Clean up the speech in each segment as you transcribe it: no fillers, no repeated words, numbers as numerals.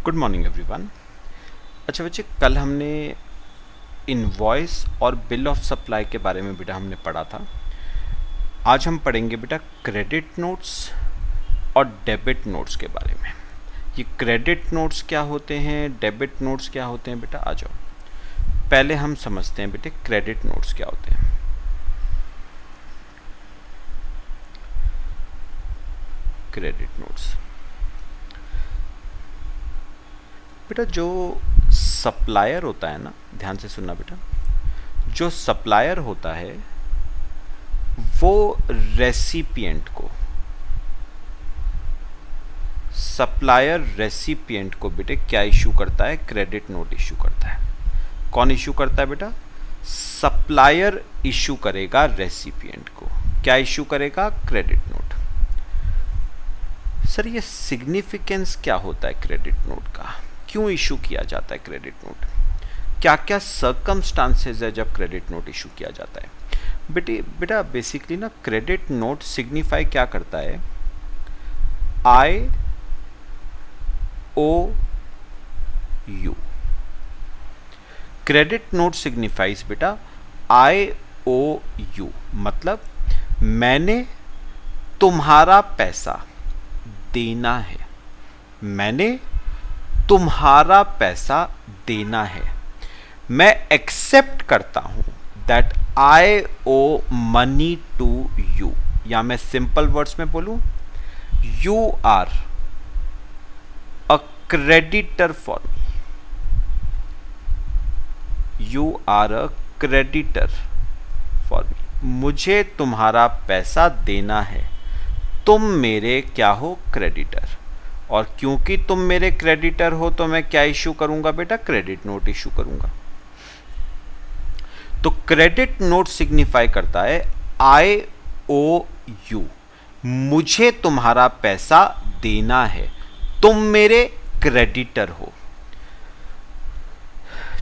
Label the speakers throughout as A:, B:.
A: Good morning everyone. अच्छा बच्चे, कल हमने इनवॉइस और बिल ऑफ सप्लाई के बारे में बेटा हमने पढ़ा था। आज हम पढ़ेंगे बेटा क्रेडिट नोट्स और डेबिट नोट्स के बारे में। ये क्रेडिट नोट्स क्या होते हैं, डेबिट नोट्स क्या होते हैं बेटा, आ जाओ पहले हम समझते हैं बेटे क्रेडिट नोट्स क्या होते हैं। क्रेडिट नोट्स बेटा जो सप्लायर होता है ना, ध्यान से सुनना बेटा, जो सप्लायर होता है वो रेसिपिएंट को, सप्लायर रेसिपिएंट को बेटे क्या इशू करता है, क्रेडिट नोट इशू करता है। कौन इशू करता है बेटा, सप्लायर इशू करेगा रेसिपिएंट को। क्या इशू करेगा, क्रेडिट नोट। सर ये सिग्निफिकेंस क्या होता है क्रेडिट नोट का, क्यों इशू किया जाता है क्रेडिट नोट, क्या क्या सर्कमस्टांसेस है जब क्रेडिट नोट इशू किया जाता है। बेटा बेसिकली ना क्रेडिट नोट सिग्निफाई क्या करता है, आई ओ यू। क्रेडिट नोट सिग्निफाइज बेटा आई ओ यू, मतलब मैंने तुम्हारा पैसा देना है, मैंने तुम्हारा पैसा देना है, मैं एक्सेप्ट करता हूं that I owe money to you. या मैं सिंपल वर्ड्स में बोलूं, you are a creditor for me, you are a creditor for me. मुझे तुम्हारा पैसा देना है, तुम मेरे क्या हो, क्रेडिटर। और क्योंकि तुम मेरे क्रेडिटर हो तो मैं क्या इशू करूंगा बेटा, क्रेडिट नोट इशू करूंगा। तो क्रेडिट नोट सिग्निफाई करता है आई ओ यू, मुझे तुम्हारा पैसा देना है, तुम मेरे क्रेडिटर हो।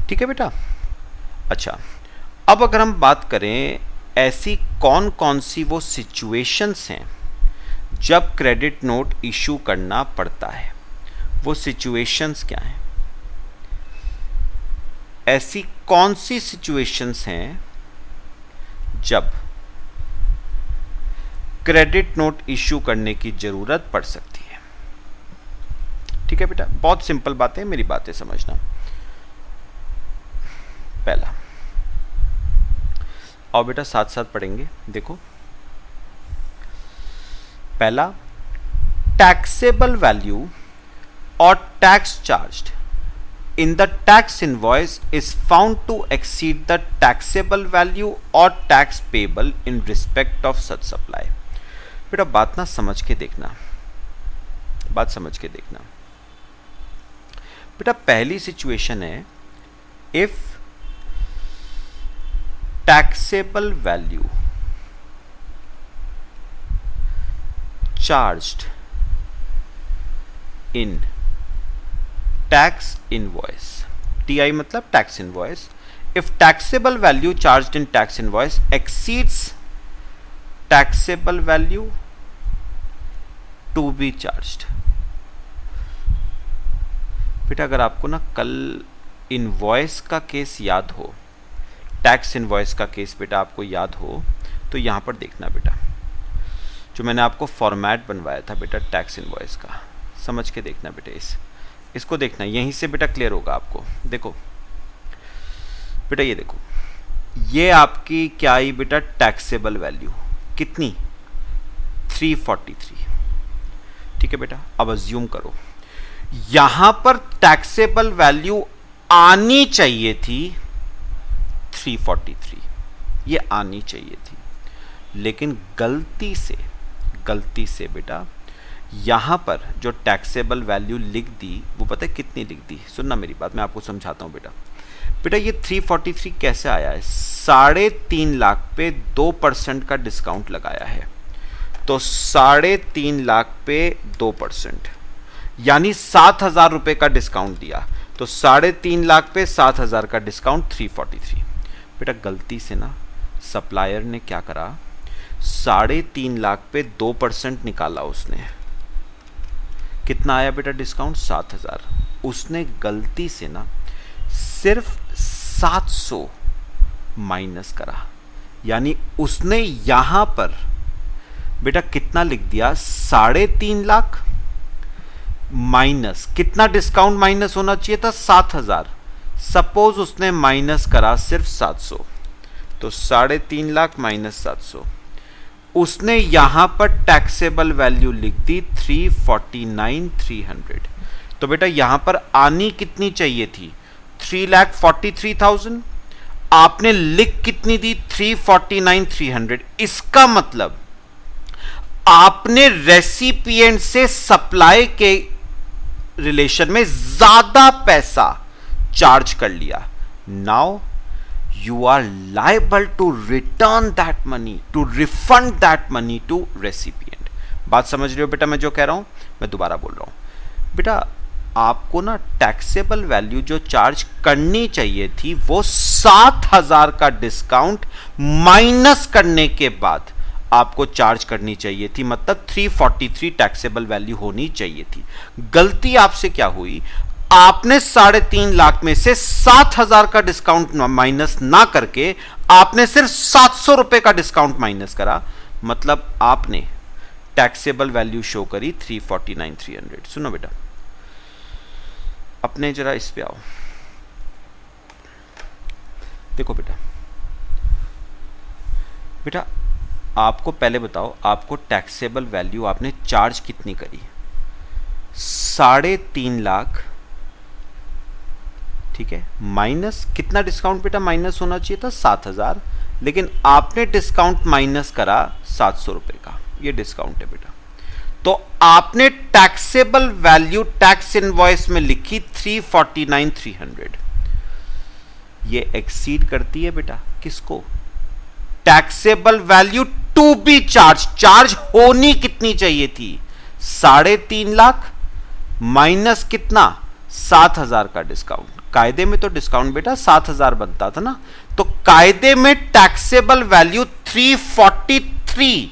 A: ठीक है बेटा। अच्छा, अब अगर हम बात करें ऐसी कौन कौन सी वो सिचुएशंस हैं जब क्रेडिट नोट इशू करना पड़ता है, वो सिचुएशंस क्या हैं, ऐसी कौन सी सिचुएशंस हैं जब क्रेडिट नोट इशू करने की जरूरत पड़ सकती है। ठीक है बेटा, बहुत सिंपल बातें, मेरी बातें समझना। पहला, और बेटा साथ साथ पढ़ेंगे, देखो पहला, टैक्सेबल वैल्यू और tax charged in the tax invoice is found to exceed the taxable value or tax payable in respect of such supply। बेटा बात ना समझ के देखना, बात समझ के देखना। बेटा पहली सिचुएशन है, if taxable value charged in tax invoice, TI मतलब tax invoice, if taxable value charged in tax invoice exceeds taxable value to be charged। बेटा अगर आपको ना कल इनवॉइस का केस याद हो, टैक्स इनवॉइस का केस बेटा आपको याद हो, तो यहां पर देखना बेटा, जो मैंने आपको फॉर्मेट बनवाया था बेटा टैक्स इनवॉइस का, समझ के देखना बेटा, इसको देखना, यहीं से बेटा क्लियर होगा आपको। देखो बेटा, ये देखो, ये आपकी क्या आई बेटा, टैक्सेबल वैल्यू कितनी, 343। ठीक है बेटा, अब अज्यूम करो यहां पर टैक्सेबल वैल्यू आनी चाहिए थी 343, ये आनी चाहिए थी, लेकिन गलती से बेटा यहां पर जो टैक्सेबल वैल्यू लिख दी, वो पता है कितनी लिख दी, सुनना मेरी बात, मैं आपको समझाता हूं बेटा ये 343 कैसे आया है, 3.5 लाख पे 2% का डिस्काउंट लगाया है, तो 3.5 लाख पे 2%, यानी 7,000 रुपए का डिस्काउंट दिया, तो 3.5 लाख पे 7,000 का डिस्काउंट 343। बेटा गलती से ना सप्लायर ने क्या करा, 3.5 लाख पे 2% निकाला उसने, कितना आया बेटा डिस्काउंट, 7,000। उसने गलती से ना सिर्फ 700 माइनस करा, यानी उसने यहां पर बेटा कितना लिख दिया, 3.5 लाख माइनस कितना डिस्काउंट माइनस होना चाहिए था, 7,000। सपोज उसने माइनस करा सिर्फ 700, तो 3.5 लाख माइनस 700, उसने यहां पर टैक्सेबल वैल्यू लिख दी 349,300। तो बेटा यहां पर आनी कितनी चाहिए थी, 3,43,000, आपने लिख कितनी दी, 349,300। इसका मतलब आपने रेसिपिएंट से सप्लाई के रिलेशन में ज्यादा पैसा चार्ज कर लिया। Now you are liable to return that money, to refund that money to recipient। बात समझ रहे हो बेटा मैं जो कह रहा हूं, मैं दोबारा बोल रहा हूं बेटा, आपको ना टैक्सेबल वैल्यू जो चार्ज करनी चाहिए थी वो 7,000 का डिस्काउंट माइनस करने के बाद आपको चार्ज करनी चाहिए थी, मतलब 343 टैक्सेबल वैल्यू होनी चाहिए थी। गलती आपसे क्या हुई, आपने 3.5 लाख में से 7,000 का डिस्काउंट माइनस ना करके आपने सिर्फ 700 रुपए का डिस्काउंट माइनस करा, मतलब आपने टैक्सेबल वैल्यू शो करी 349,300। सुनो बेटा, अपने जरा इस पे आओ, देखो बेटा, बेटा आपको पहले बताओ, आपको टैक्सेबल वैल्यू आपने चार्ज कितनी करी, 3.5 लाख, ठीक है, माइनस कितना डिस्काउंट बेटा माइनस होना चाहिए था, 7,000, लेकिन आपने डिस्काउंट माइनस करा 700 रुपए का, ये डिस्काउंट है बेटा। तो आपने टैक्सेबल वैल्यू टैक्स इनवॉइस में लिखी 349,300, ये एक्सीड करती है बेटा किसको, taxable value to be charge होनी कितनी चाहिए थी, 3.5 लाख माइनस कितना, 7,000 का डिस्काउंट। कायदे में तो डिस्काउंट बेटा 7,000 बनता था ना, तो कायदे में टैक्सेबल वैल्यू 343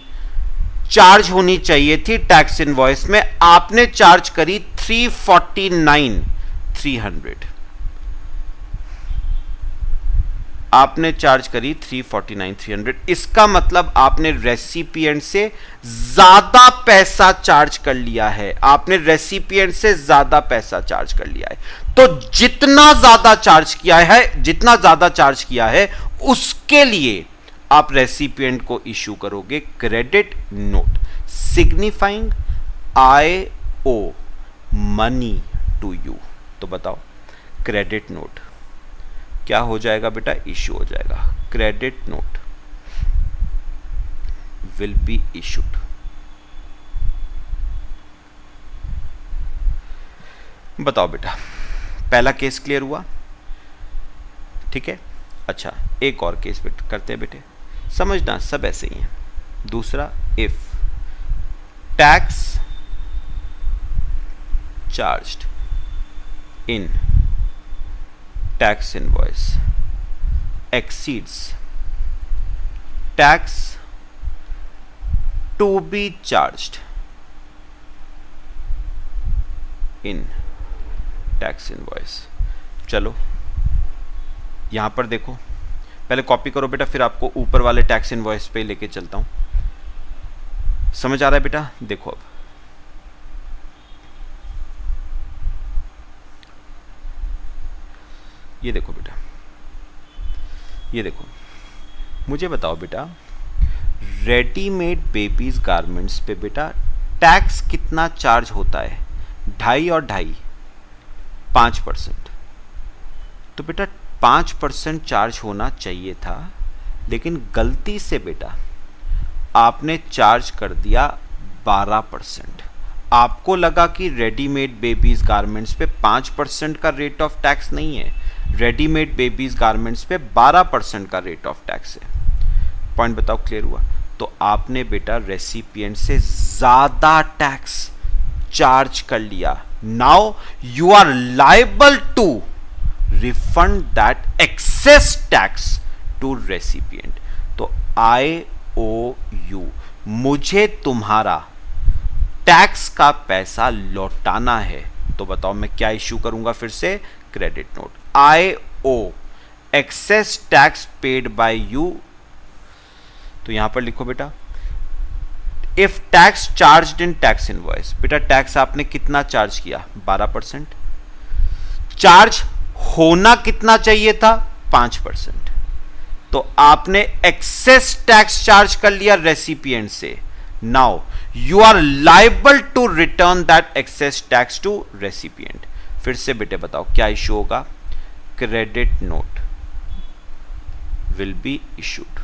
A: चार्ज होनी चाहिए थी टैक्स इनवॉइस में, आपने चार्ज करी 349,300, आपने चार्ज करी 349,300। इसका मतलब आपने रेसिपिएंट से ज्यादा पैसा चार्ज कर लिया है, आपने रेसिपिएंट से ज्यादा पैसा चार्ज कर लिया है। तो जितना ज्यादा चार्ज किया है, जितना ज्यादा चार्ज किया है उसके लिए आप रेसिपिएंट को इशू करोगे credit note signifying I owe money to you. तो बताओ क्रेडिट नोट क्या हो जाएगा बेटा, इशू हो जाएगा, credit note will be issued. बताओ बेटा, पहला केस क्लियर हुआ, ठीक है। अच्छा एक और केस करते हैं बेटे, समझना सब ऐसे ही है। दूसरा, if tax charged in tax invoice exceeds tax to be charged in tax invoice। चलो यहां पर देखो, पहले कॉपी करो बेटा, फिर आपको ऊपर वाले टैक्स इनवॉइस पे लेके चलता हूं। समझ आ रहा है बेटा, देखो अब ये देखो बेटा, ये देखो, मुझे बताओ बेटा, रेडीमेड बेबीज गारमेंट्स पे बेटा टैक्स कितना चार्ज होता है, 2.5 और 2.5 5%। तो बेटा 5% चार्ज होना चाहिए था, लेकिन गलती से बेटा आपने चार्ज कर दिया 12%। आपको लगा कि रेडीमेड बेबीज गारमेंट्स पे 5% का रेट ऑफ टैक्स नहीं है, रेडीमेड बेबीज गारमेंट्स पे 12% का रेट ऑफ टैक्स है। पॉइंट बताओ क्लियर हुआ? तो आपने बेटा रेसिपिएंट से ज्यादा टैक्स चार्ज कर लिया। Now you are liable to refund that excess tax to recipient. तो आई ओ यू, मुझे तुम्हारा टैक्स का पैसा लौटाना है। तो बताओ मैं क्या इश्यू करूंगा फिर से, credit note. I owe excess tax paid by you, तो यहां पर लिखो बेटा if tax charge in tax invoice, बेटा टैक्स आपने कितना चार्ज किया 12%, चार्ज होना कितना चाहिए था 5%, तो आपने एक्सेस टैक्स चार्ज कर लिया रेसिपिएंट से। Now you are liable to return that excess tax to recipient. फिर से बेटे बताओ क्या इश्यू होगा, credit note will be issued.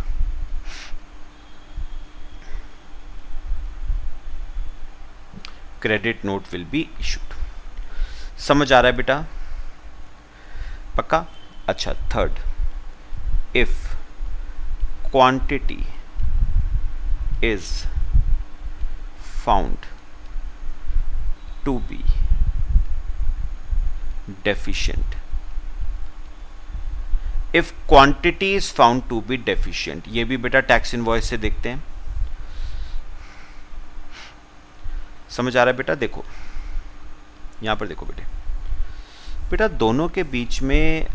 A: Credit note will be issued. समझ आ रहा है बेटा, पक्का? अच्छा, third, if quantity is found to be deficient, if quantity is found to be deficient, ये भी बेटा टैक्स इनवॉइस से देखते हैं। समझ आ रहा है बेटा? देखो यहां पर देखो बेटा दोनों के बीच में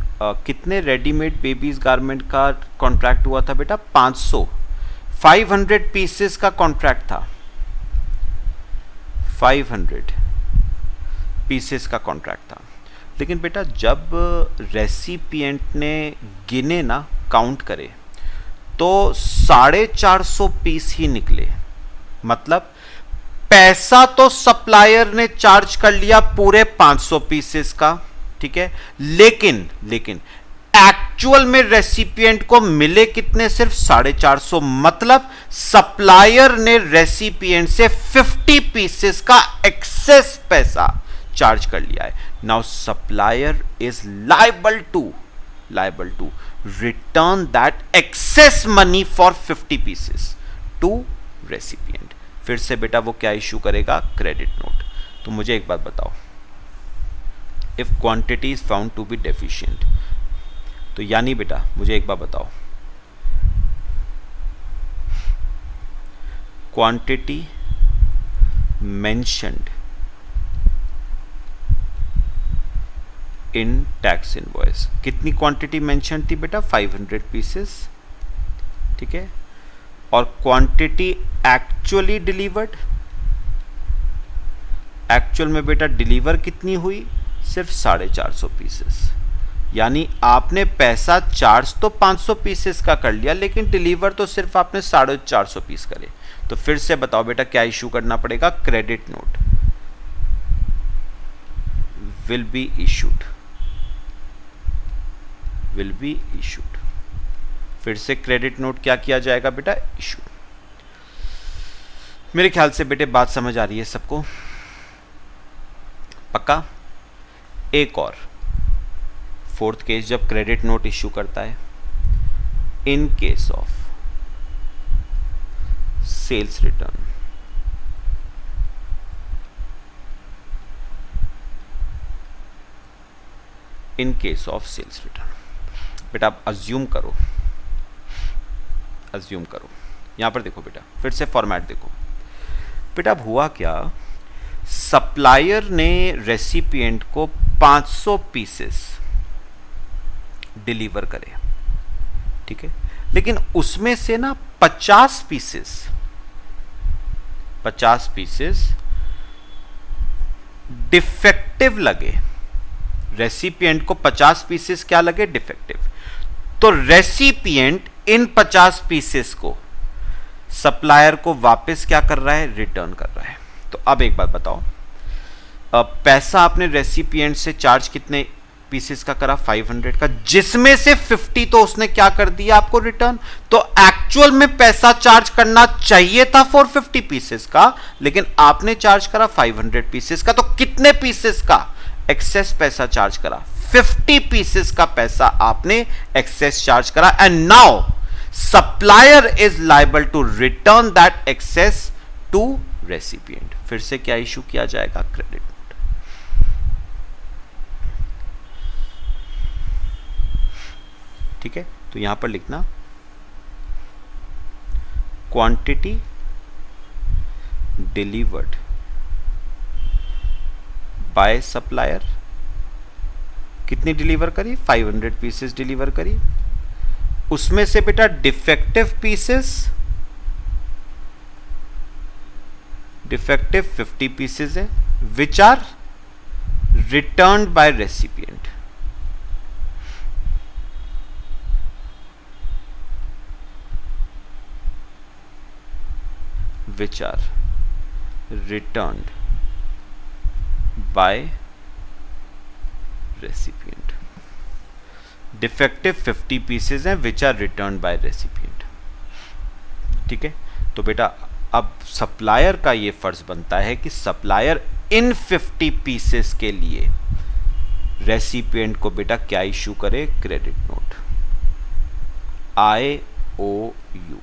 A: कितने रेडीमेड बेबीज गारमेंट का कॉन्ट्रैक्ट हुआ था बेटा, 500 पीसेस का कॉन्ट्रैक्ट था, 500 पीसेस का कॉन्ट्रैक्ट था। लेकिन बेटा जब रेसिपिएंट ने गिने ना, काउंट करे, तो 450 पीस ही निकले। मतलब पैसा तो सप्लायर ने चार्ज कर लिया पूरे 500 पीसेस का, ठीक है, लेकिन एक्चुअल में रेसिपिएंट को मिले कितने, सिर्फ 450। मतलब सप्लायर ने रेसिपिएंट से 50 पीसेस का एक्सेस पैसा चार्ज कर लिया है। Now supplier is liable to return that excess money for 50 pieces to recipient. फिर से बेटा वो क्या इश्यू करेगा, क्रेडिट नोट। तो मुझे एक बात बताओ, if quantity is found to be deficient, तो यानी बेटा मुझे एक बात बताओ, quantity mentioned in tax invoice, कितनी क्वांटिटी मेंशन थी बेटा, 500 पीसेस, ठीक है, और क्वांटिटी एक्चुअली डिलीवर्ड, एक्चुअल में बेटा डिलीवर कितनी हुई, सिर्फ 450 पीसेस। यानी आपने पैसा चार्ज तो 500 पीसेस का कर लिया, लेकिन डिलीवर तो सिर्फ आपने 450 पीस करे। तो फिर से बताओ बेटा क्या इश्यू करना पड़ेगा, credit note will be issued, will be issued. फिर से क्रेडिट नोट क्या किया जाएगा बेटा, इशू। मेरे ख्याल से बेटे बात समझ आ रही है सबको, पक्का? एक और फोर्थ केस जब क्रेडिट नोट इश्यू करता है, in case of sales return, in case of sales return, बेटा आप अज्यूम करो, यहां पर देखो बेटा, फिर से फॉर्मेट देखो बेटा। अब हुआ क्या, सप्लायर ने रेसिपिएंट को 500 पीसेस डिलीवर करे, ठीक है, लेकिन उसमें से ना 50 पीसेस डिफेक्टिव लगे। रेसिपिएंट को 50 पीसेस क्या लगे, डिफेक्टिव। तो रेसिपिएंट इन 50 पीसेस को सप्लायर को वापस क्या कर रहा है, रिटर्न कर रहा है। तो अब एक बात बताओ, पैसा आपने रेसिपिएंट से चार्ज कितने पीसेस का करा, 500 का, जिसमें से 50 तो उसने क्या कर दिया आपको रिटर्न। तो एक्चुअल में पैसा चार्ज करना चाहिए था 450 पीसेस का, लेकिन आपने चार्ज करा 500 पीसेस का। तो कितने पीसेस का एक्सेस पैसा चार्ज करा, 50 पीसेस का पैसा आपने एक्सेस चार्ज करा। And now supplier is liable to return that excess to recipient. फिर से क्या इशू किया जाएगा, क्रेडिट नोट। ठीक है, तो यहां पर लिखना क्वांटिटी डिलीवर्ड बाय सप्लायर। कितनी डिलीवर करी? 500 पीसेस डिलीवर करी। उसमें से बेटा डिफेक्टिव पीसेस, डिफेक्टिव 50 पीसेस है, which are returned by recipient. which are returned by recipient। Defective 50 pieces हैं which are return by recipient. ठीक है, तो बेटा अब सप्लायर का ये फर्ज बनता है कि सप्लायर इन 50 पीसेस के लिए रेसिपिएंट को बेटा क्या इशू करे? Credit note, IOU।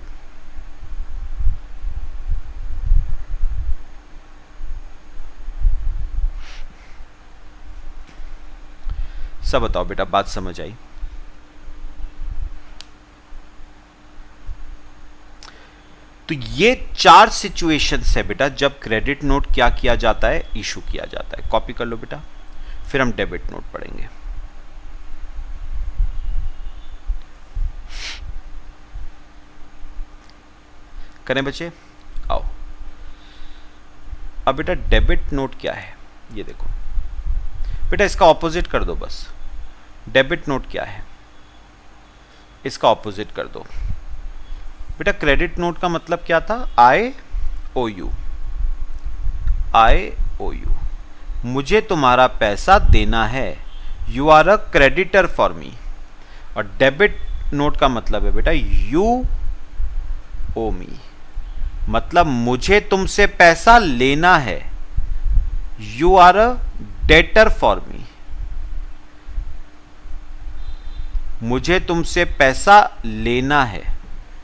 A: सब बताओ बेटा, बात समझ आई? तो ये 4 सिचुएशंस है बेटा जब क्रेडिट नोट क्या किया जाता है? इशू किया जाता है। कॉपी कर लो बेटा, फिर हम डेबिट नोट पढ़ेंगे। करें बच्चे? आओ। अब बेटा डेबिट नोट क्या है ये देखो बेटा, इसका ऑपोजिट कर दो बस। डेबिट नोट क्या है? इसका ऑपोजिट कर दो बेटा। क्रेडिट नोट का मतलब क्या था? IOU। IOU, मुझे तुम्हारा पैसा देना है, you are a creditor for me. और डेबिट नोट का मतलब है बेटा यू ओ मी, मतलब मुझे तुमसे पैसा लेना है, you are a debtor for me. मुझे तुमसे पैसा लेना है,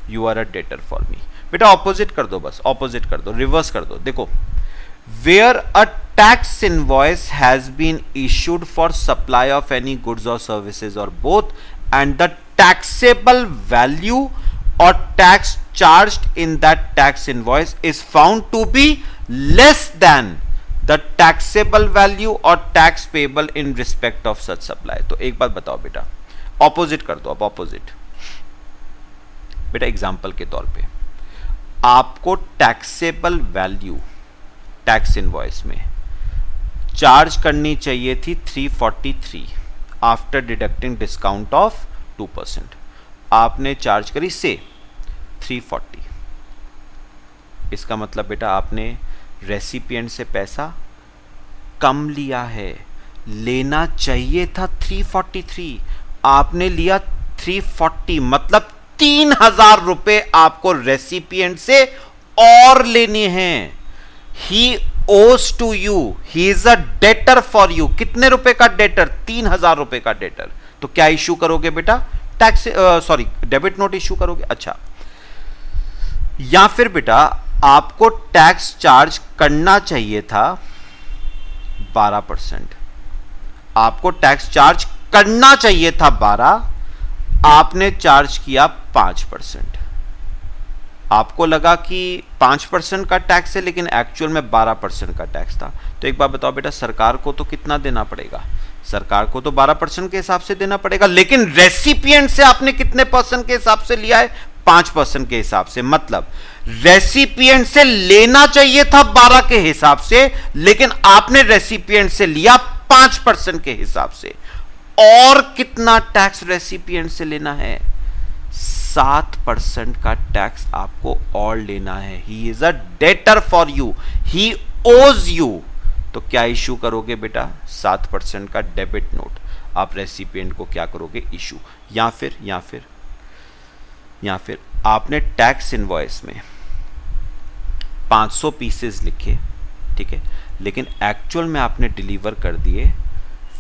A: you are a debtor for me. बेटा ऑपोजिट कर दो बस, ऑपोजिट कर दो, रिवर्स कर दो। देखो, where a tax invoice has been issued for supply of any goods or services or both, and the taxable value or tax charged in that tax invoice is found to be less than the taxable value or tax payable in respect of such supply। तो एक बात बताओ बेटा, opposite कर दो। अब opposite बेटा example के तौर पे आपको टैक्सेबल वैल्यू टैक्स इनवॉइस में चार्ज करनी चाहिए थी 343 आफ्टर डिडक्टिंग डिस्काउंट ऑफ 2%। आपने चार्ज करी से 340। इसका मतलब बेटा आपने रेसिपिएंट से पैसा कम लिया है। लेना चाहिए था 343, आपने लिया 340, मतलब 3000 रुपए आपको रेसिपिएंट से और लेने हैं। He owes to you, he is a debtor for you. कितने रुपए का डेटर? 3000 रुपए का डेटर। तो क्या इशू करोगे बेटा? Tax sorry debit note issue करोगे। अच्छा, या फिर बेटा आपको टैक्स चार्ज करना चाहिए था 12%। आपको टैक्स चार्ज करना चाहिए था 12, आपने चार्ज किया 5%। आपको लगा कि 5% का टैक्स है, लेकिन एक्चुअल में 12% का टैक्स था। तो एक बात बताओ बेटा, सरकार को तो कितना देना पड़ेगा? सरकार को तो 12% के हिसाब से देना पड़ेगा, लेकिन रेसिपिएंट से आपने कितने परसेंट के हिसाब से लिया है? 5% के हिसाब से। मतलब रेसिपिएंट से लेना चाहिए था 12 के हिसाब से, लेकिन आपने रेसिपिएंट से लिया 5% के हिसाब से। और कितना टैक्स रेसिपिएंट से लेना है? 7% का टैक्स आपको और लेना है। He is a debtor for you, he owes you. तो क्या इशू करोगे बेटा? 7% का डेबिट नोट आप रेसिपिएंट को क्या करोगे? इशू। या फिर आपने टैक्स इनवॉइस में 500 पीसेस लिखे, ठीक है, लेकिन एक्चुअल में आपने डिलीवर कर दिए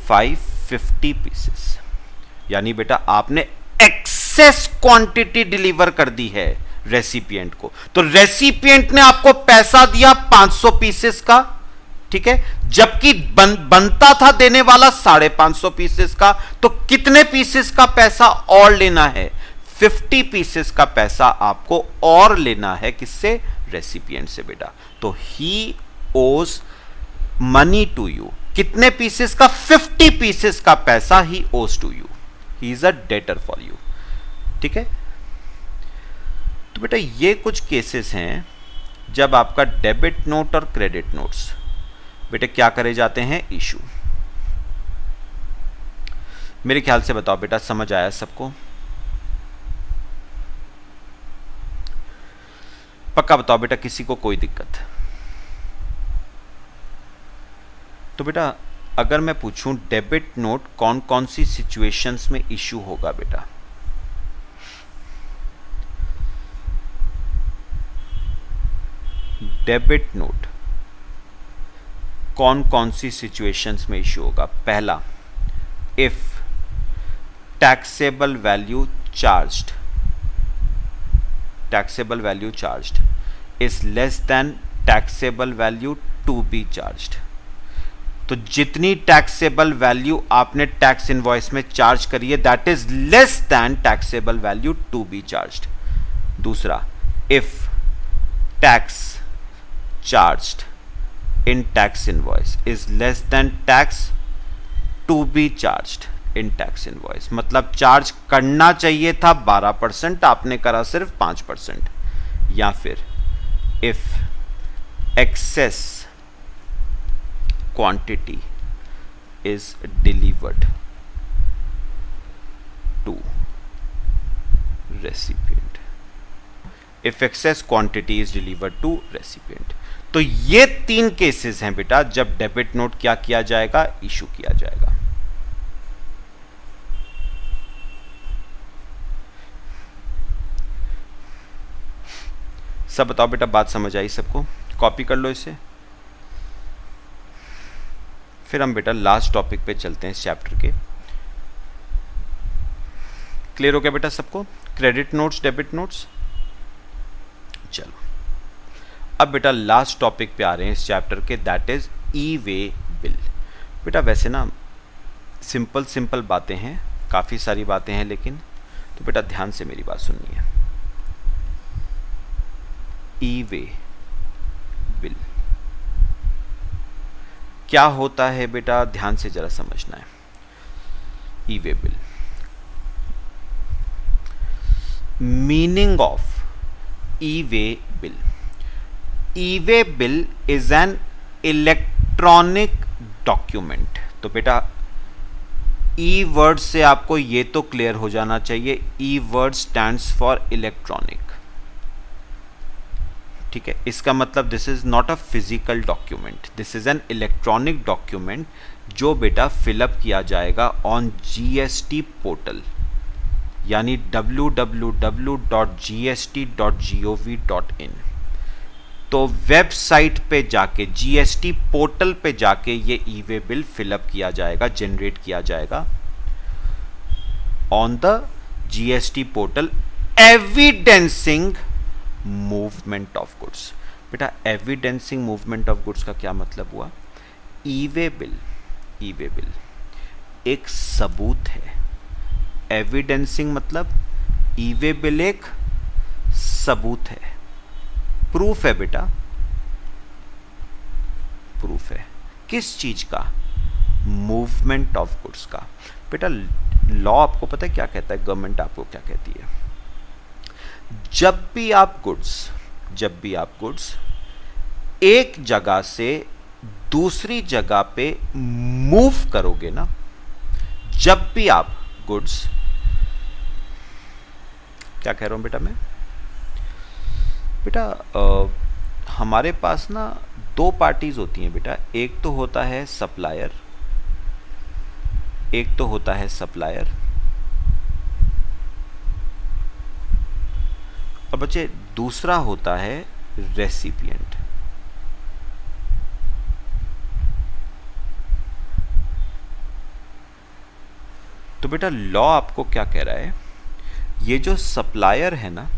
A: 550 पीसेस। यानी बेटा आपने एक्सेस क्वांटिटी डिलीवर कर दी है रेसिपिएंट को। तो रेसिपिएंट ने आपको पैसा दिया 500 पीसेस का, ठीक है, जबकि बनता था देने वाला 550 पीसेस का। तो कितने पीसेस का पैसा और लेना है? 50 पीसेस का पैसा आपको और लेना है। किससे? रेसिपिएंट से बेटा। तो he owes money to you, कितने पीसेस का? 50 पीसेस का पैसा he owes to you, he is a debtor for you. ठीक है, तो बेटा ये कुछ केसेस हैं जब आपका डेबिट नोट और क्रेडिट नोट्स बेटे क्या करे जाते हैं? इशू। मेरे ख्याल से बताओ बेटा, समझ आया सबको? पक्का बताओ बेटा, किसी को कोई दिक्कत? तो बेटा अगर मैं पूछूं डेबिट नोट कौन कौन सी सिचुएशंस में इशू होगा बेटा? डेबिट नोट कौन कौन सी सिचुएशंस में इशू होगा? पहला, if taxable value charged is less than taxable value to be charged. तो जितनी टैक्सेबल वैल्यू आपने टैक्स इनवॉइस में चार्ज करी है that is less than taxable value to be charged. दूसरा, if tax charged in tax invoice is less than tax to be charged in tax invoice। मतलब charge करना चाहिए था 12%, आपने करा सिर्फ 5%। या फिर if excess quantity is delivered to recipient, if excess quantity is delivered to recipient। तो ये 3 केसेस हैं बेटा जब डेबिट नोट क्या किया जाएगा? इशू किया जाएगा। सब बताओ बेटा, बात समझ आई सबको? कॉपी कर लो इसे। फिर हम बेटा लास्ट टॉपिक पे चलते हैं इस चैप्टर के। क्लियर हो गया बेटा सबको? Credit notes, debit notes. चलो अब बेटा लास्ट टॉपिक पे आ रहे हैं इस चैप्टर के, that is E way bill. बेटा वैसे ना सिंपल बातें हैं, काफ़ी सारी बातें हैं, लेकिन तो बेटा ध्यान से मेरी बात सुननी है। ई वे बिल क्या होता है बेटा? ध्यान से जरा समझना है। E way bill, meaning of e way bill. E way bill is an electronic document. तो बेटा ई वर्ड से आपको ये तो क्लियर हो जाना चाहिए, ई वर्ड स्टैंड्स फॉर इलेक्ट्रॉनिक। ठीक है, इसका मतलब this is not a physical document, this is an electronic document जो बेटा फिलअप किया जाएगा ऑन जीएसटी पोर्टल, यानी www.gst.gov.in। तो वेबसाइट पे जाके, जीएसटी पोर्टल पे जाके ये ई वे बिल फिलअप किया जाएगा, जनरेट किया जाएगा on the GST portal, evidencing movement of goods. बेटा एविडेंसिंग मूवमेंट ऑफ गुड्स का क्या मतलब हुआ? ई वे बिल एक सबूत है। एविडेंसिंग मतलब ई वे बिल एक सबूत है, प्रूफ है बेटा, प्रूफ है। किस चीज का? मूवमेंट ऑफ गुड्स का। बेटा लॉ आपको पता है क्या कहता है, गवर्नमेंट आपको क्या कहती है? जब भी आप गुड्स एक जगह से दूसरी जगह पे मूव करोगे ना, जब भी आप गुड्स, क्या कह रहा हूं बेटा मैं? बेटा हमारे पास ना 2 पार्टीज होती हैं बेटा, एक तो होता है सप्लायर, और बच्चे दूसरा होता है रेसिपिएंट। तो बेटा लॉ आपको क्या कह रहा है? ये जो सप्लायर है ना,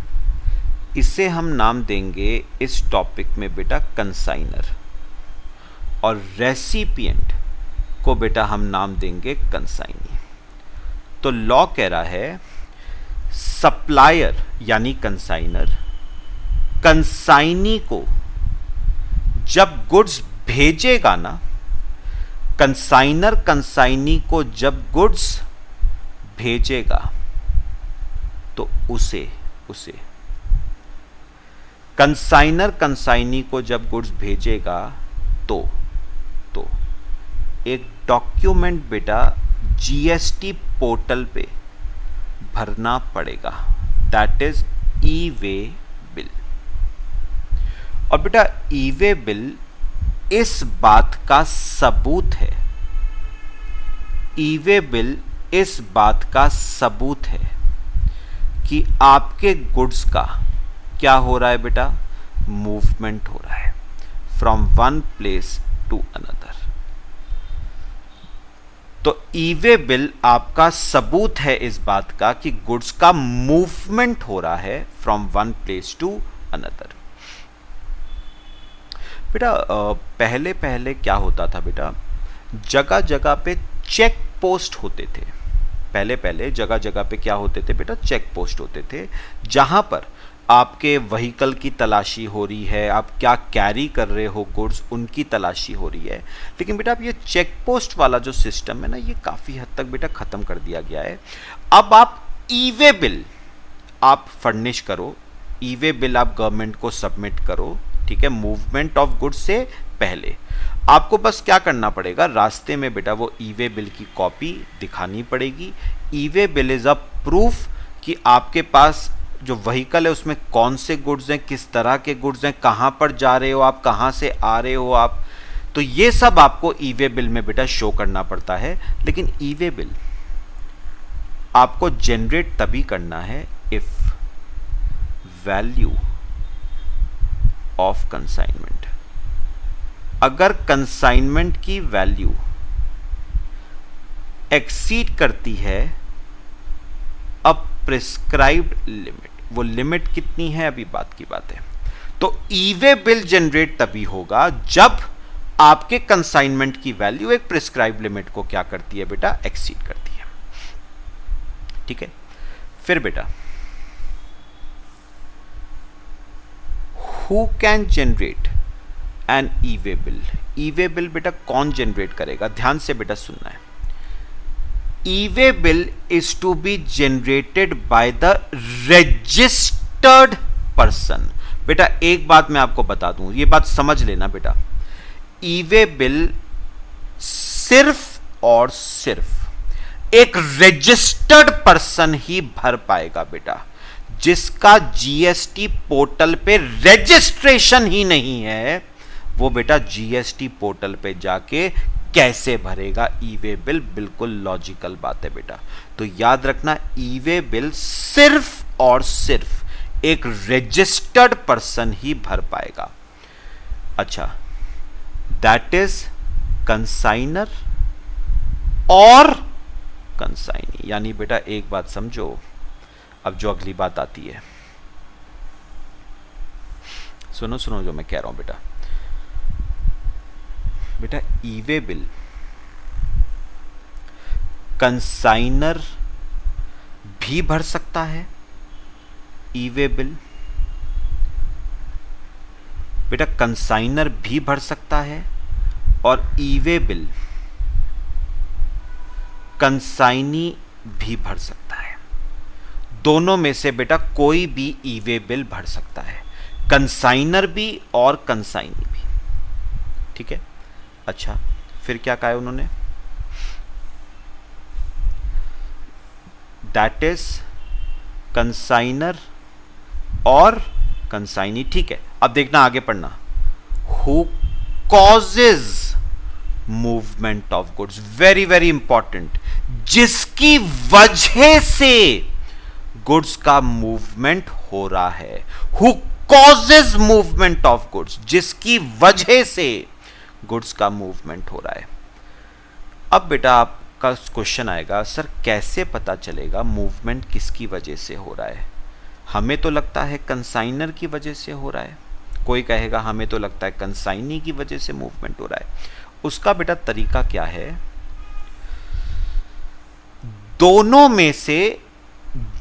A: इसे हम नाम देंगे इस टॉपिक में बेटा कंसाइनर, और रेसिपिएंट को बेटा हम नाम देंगे कंसाइनी। तो लॉ कह रहा है सप्लायर यानी कंसाइनर कंसाइनी को जब गुड्स भेजेगा ना, कंसाइनर कंसाइनी को जब गुड्स भेजेगा तो उसे कंसाइनर कंसाइनी को जब गुड्स भेजेगा तो एक डॉक्यूमेंट बेटा जीएसटी पोर्टल पे भरना पड़ेगा, that is E way bill. और बेटा ई वे बिल इस बात का सबूत है, ई वे बिल इस बात का सबूत है कि आपके गुड्स का क्या हो रहा है बेटा, मूवमेंट हो रहा है from one place to another. तो ई वे बिल आपका सबूत है इस बात का कि गुड्स का मूवमेंट हो रहा है from one place to another. बेटा पहले पहले क्या होता था बेटा, जगह जगह पे चेक पोस्ट होते थे। पहले पहले जगह जगह पे क्या होते थे बेटा, चेक पोस्ट होते थे, जहां पर आपके व्हीकल की तलाशी हो रही है, आप क्या कैरी कर रहे हो गुड्स, उनकी तलाशी हो रही है। लेकिन बेटा अब ये चेक पोस्ट वाला जो सिस्टम है ना, ये काफ़ी हद तक बेटा ख़त्म कर दिया गया है। अब आप ई वे बिल आप फर्निश करो, ई वे बिल आप गवर्नमेंट को सबमिट करो, ठीक है, मूवमेंट ऑफ गुड्स से पहले। आपको बस क्या करना पड़ेगा, रास्ते में बेटा वो ई वे बिल की कॉपी दिखानी पड़ेगी। E way bill is a proof कि आपके पास जो व्हीकल है उसमें कौन से गुड्स हैं, किस तरह के गुड्स हैं, कहाँ पर जा रहे हो आप, कहाँ से आ रहे हो आप, तो ये सब आपको ई वे बिल में बेटा शो करना पड़ता है। लेकिन ई वे बिल आपको जनरेट तभी करना है इफ वैल्यू ऑफ कंसाइनमेंट, अगर कंसाइनमेंट की वैल्यू एक्सीड करती है अ प्रिस्क्राइब्ड लिमिट। वो लिमिट कितनी है अभी बात की बात है। तो ई वे बिल जनरेट तभी होगा जब आपके कंसाइनमेंट की वैल्यू एक प्रिस्क्राइब्ड लिमिट को क्या करती है बेटा, एक्सीड करती है। ठीक है, फिर बेटा who can generate an E way bill. E way bill बेटा कौन जनरेट करेगा, ध्यान से बेटा सुनना है। E way bill is to be generated by the registered person। बेटा एक बात मैं आपको बता दूं, ये बात समझ लेना बेटा, ई वे बिल सिर्फ और सिर्फ एक रजिस्टर्ड पर्सन ही भर पाएगा बेटा, जिसका जीएसटी पोर्टल पे रजिस्ट्रेशन ही नहीं है, वो बेटा जीएसटी पोर्टल पे जाके कैसे भरेगा ई वे बिल। बिल्कुल लॉजिकल बात है बेटा। तो याद रखना, ई वे बिल सिर्फ और सिर्फ एक रजिस्टर्ड पर्सन ही भर पाएगा। अच्छा, दैट इज कंसाइनर और कंसाइनी। यानी बेटा एक बात समझो, अब जो अगली बात आती है, सुनो सुनो जो मैं कह रहा हूं बेटा। बेटा ई वे बिल कंसाइनर भी भर सकता है, ई वे बिल बेटा कंसाइनर भी भर सकता है, और ई वे बिल कंसाइनी भी भर सकता है। दोनों में से बेटा कोई भी ई वे बिल भर सकता है, कंसाइनर भी और कंसाइनी भी। ठीक है, अच्छा फिर क्या कहा है उन्होंने, दैट इज कंसाइनर और कंसाइनी। ठीक है, अब देखना आगे पढ़ना, who causes movement of goods, very very important, जिसकी वजह से गुड्स का मूवमेंट हो रहा है। Who causes movement of goods, जिसकी वजह से गुड्स का मूवमेंट हो रहा है। अब बेटा आपका क्वेश्चन आएगा, सर कैसे पता चलेगा मूवमेंट किसकी वजह से हो रहा है? हमें तो लगता है कंसाइनर की वजह से हो रहा है, कोई कहेगा हमें तो लगता है कंसाइनी की वजह से मूवमेंट हो रहा है। उसका बेटा तरीका क्या है, दोनों में से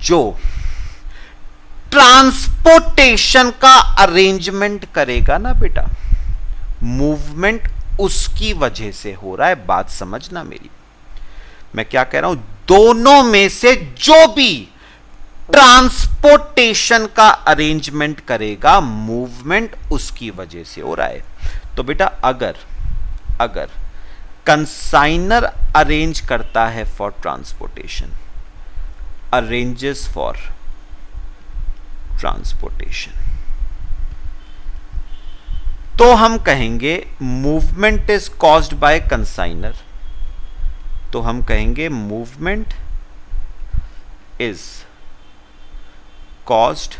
A: जो ट्रांसपोर्टेशन का अरेंजमेंट करेगा ना बेटा, मूवमेंट उसकी वजह से हो रहा है। बात समझना मेरी, मैं क्या कह रहा हूं, दोनों में से जो भी ट्रांसपोर्टेशन का अरेंजमेंट करेगा, मूवमेंट उसकी वजह से हो रहा है। तो बेटा अगर कंसाइनर अरेंज करता है for transportation, arranges for transportation, तो हम कहेंगे movement is caused by consignor, तो हम कहेंगे movement is caused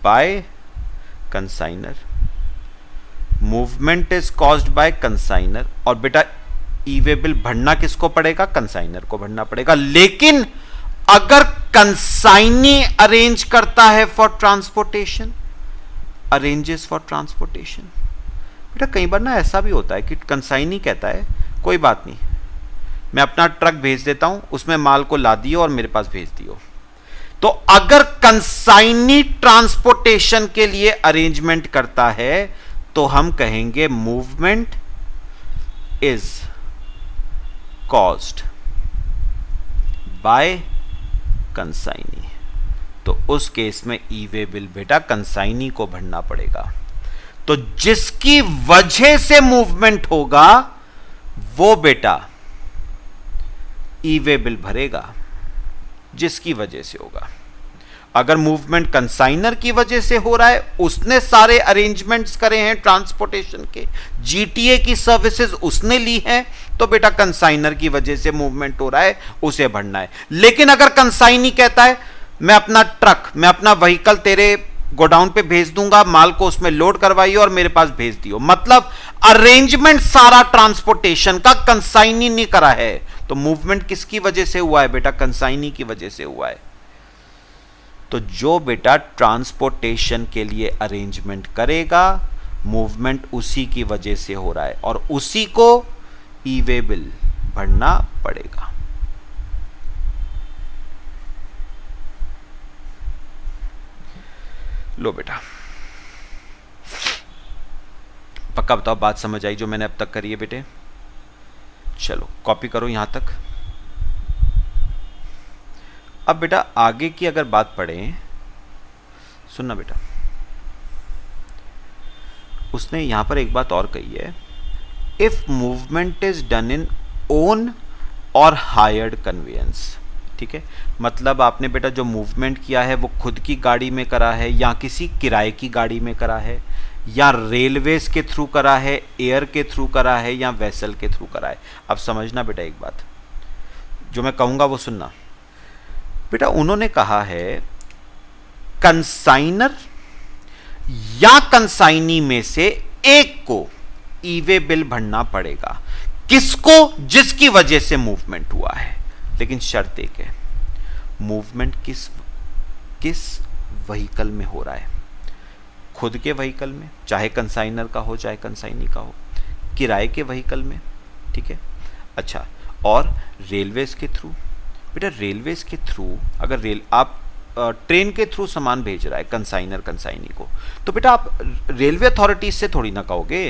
A: by consignor, movement is caused by consignor. और बेटा ई वे बिल भरना किसको पड़ेगा, कंसाइनर को भरना पड़ेगा। लेकिन अगर कंसाइनी अरेंज करता है for transportation, arranges for transportation, बेटा कई बार ना ऐसा भी होता है कि कंसाइनी कहता है कोई बात नहीं, मैं अपना ट्रक भेज देता हूं, उसमें माल को ला दियो और मेरे पास भेज दियो। तो अगर कंसाइनी ट्रांसपोर्टेशन के लिए अरेंजमेंट करता है तो हम कहेंगे movement is caused bye consignee. तो उस केस में ई वे बिल बेटा कंसाइनी को भरना पड़ेगा। तो जिसकी वजह से मूवमेंट होगा वो बेटा ई वे बिल भरेगा, जिसकी वजह से होगा। अगर मूवमेंट कंसाइनर की वजह से हो रहा है, उसने सारे अरेंजमेंट्स करे हैं ट्रांसपोर्टेशन के, जीटीए की सर्विसेज उसने ली हैं, तो बेटा कंसाइनर की वजह से मूवमेंट हो रहा है, उसे भरना है। लेकिन अगर कंसाइनी कहता है मैं अपना ट्रक, मैं अपना व्हीकल तेरे गोडाउन पे भेज दूंगा, माल को उसमें लोड करवाइए और मेरे पास भेज दियो, मतलब अरेंजमेंट सारा ट्रांसपोर्टेशन का कंसाइनी ने करा है, तो मूवमेंट किसकी वजह से हुआ है बेटा, कंसाइनी की वजह से हुआ है। तो जो बेटा ट्रांसपोर्टेशन के लिए अरेंजमेंट करेगा, मूवमेंट उसी की वजह से हो रहा है और उसी को ई वे बिल भरना पड़ेगा। लो बेटा, पक्का बताओ बात समझ आई जो मैंने अब तक करी है बेटे? चलो कॉपी करो यहां तक। अब बेटा आगे की अगर बात पढ़ें, सुनना बेटा, उसने यहां पर एक बात और कही है, if movement is done in own और हायर्ड कन्वेयंस। ठीक है, मतलब आपने बेटा जो मूवमेंट किया है वो खुद की गाड़ी में करा है या किसी किराए की गाड़ी में करा है, या रेलवेज के थ्रू करा है, एयर के थ्रू करा है, या वेसल के थ्रू करा है। अब समझना बेटा एक बात, जो मैं कहूंगा वो सुनना बेटा। उन्होंने कहा है कंसाइनर या कंसाइनी में से एक को ई वे बिल भरना पड़ेगा। किसको? जिसकी वजह से मूवमेंट हुआ है। लेकिन शर्त एक है, मूवमेंट किस व्हीकल में हो रहा है? खुद के व्हीकल में, चाहे कंसाइनर का हो चाहे कंसाइनी का हो, किराए के व्हीकल में, ठीक है। अच्छा, और रेलवेज के थ्रू। बेटा रेलवेज के थ्रू अगर आप ट्रेन के थ्रू सामान भेज रहा है कंसाइनर कंसाइनी को, तो बेटा आप रेलवे अथॉरिटी से थोड़ी ना कहोगे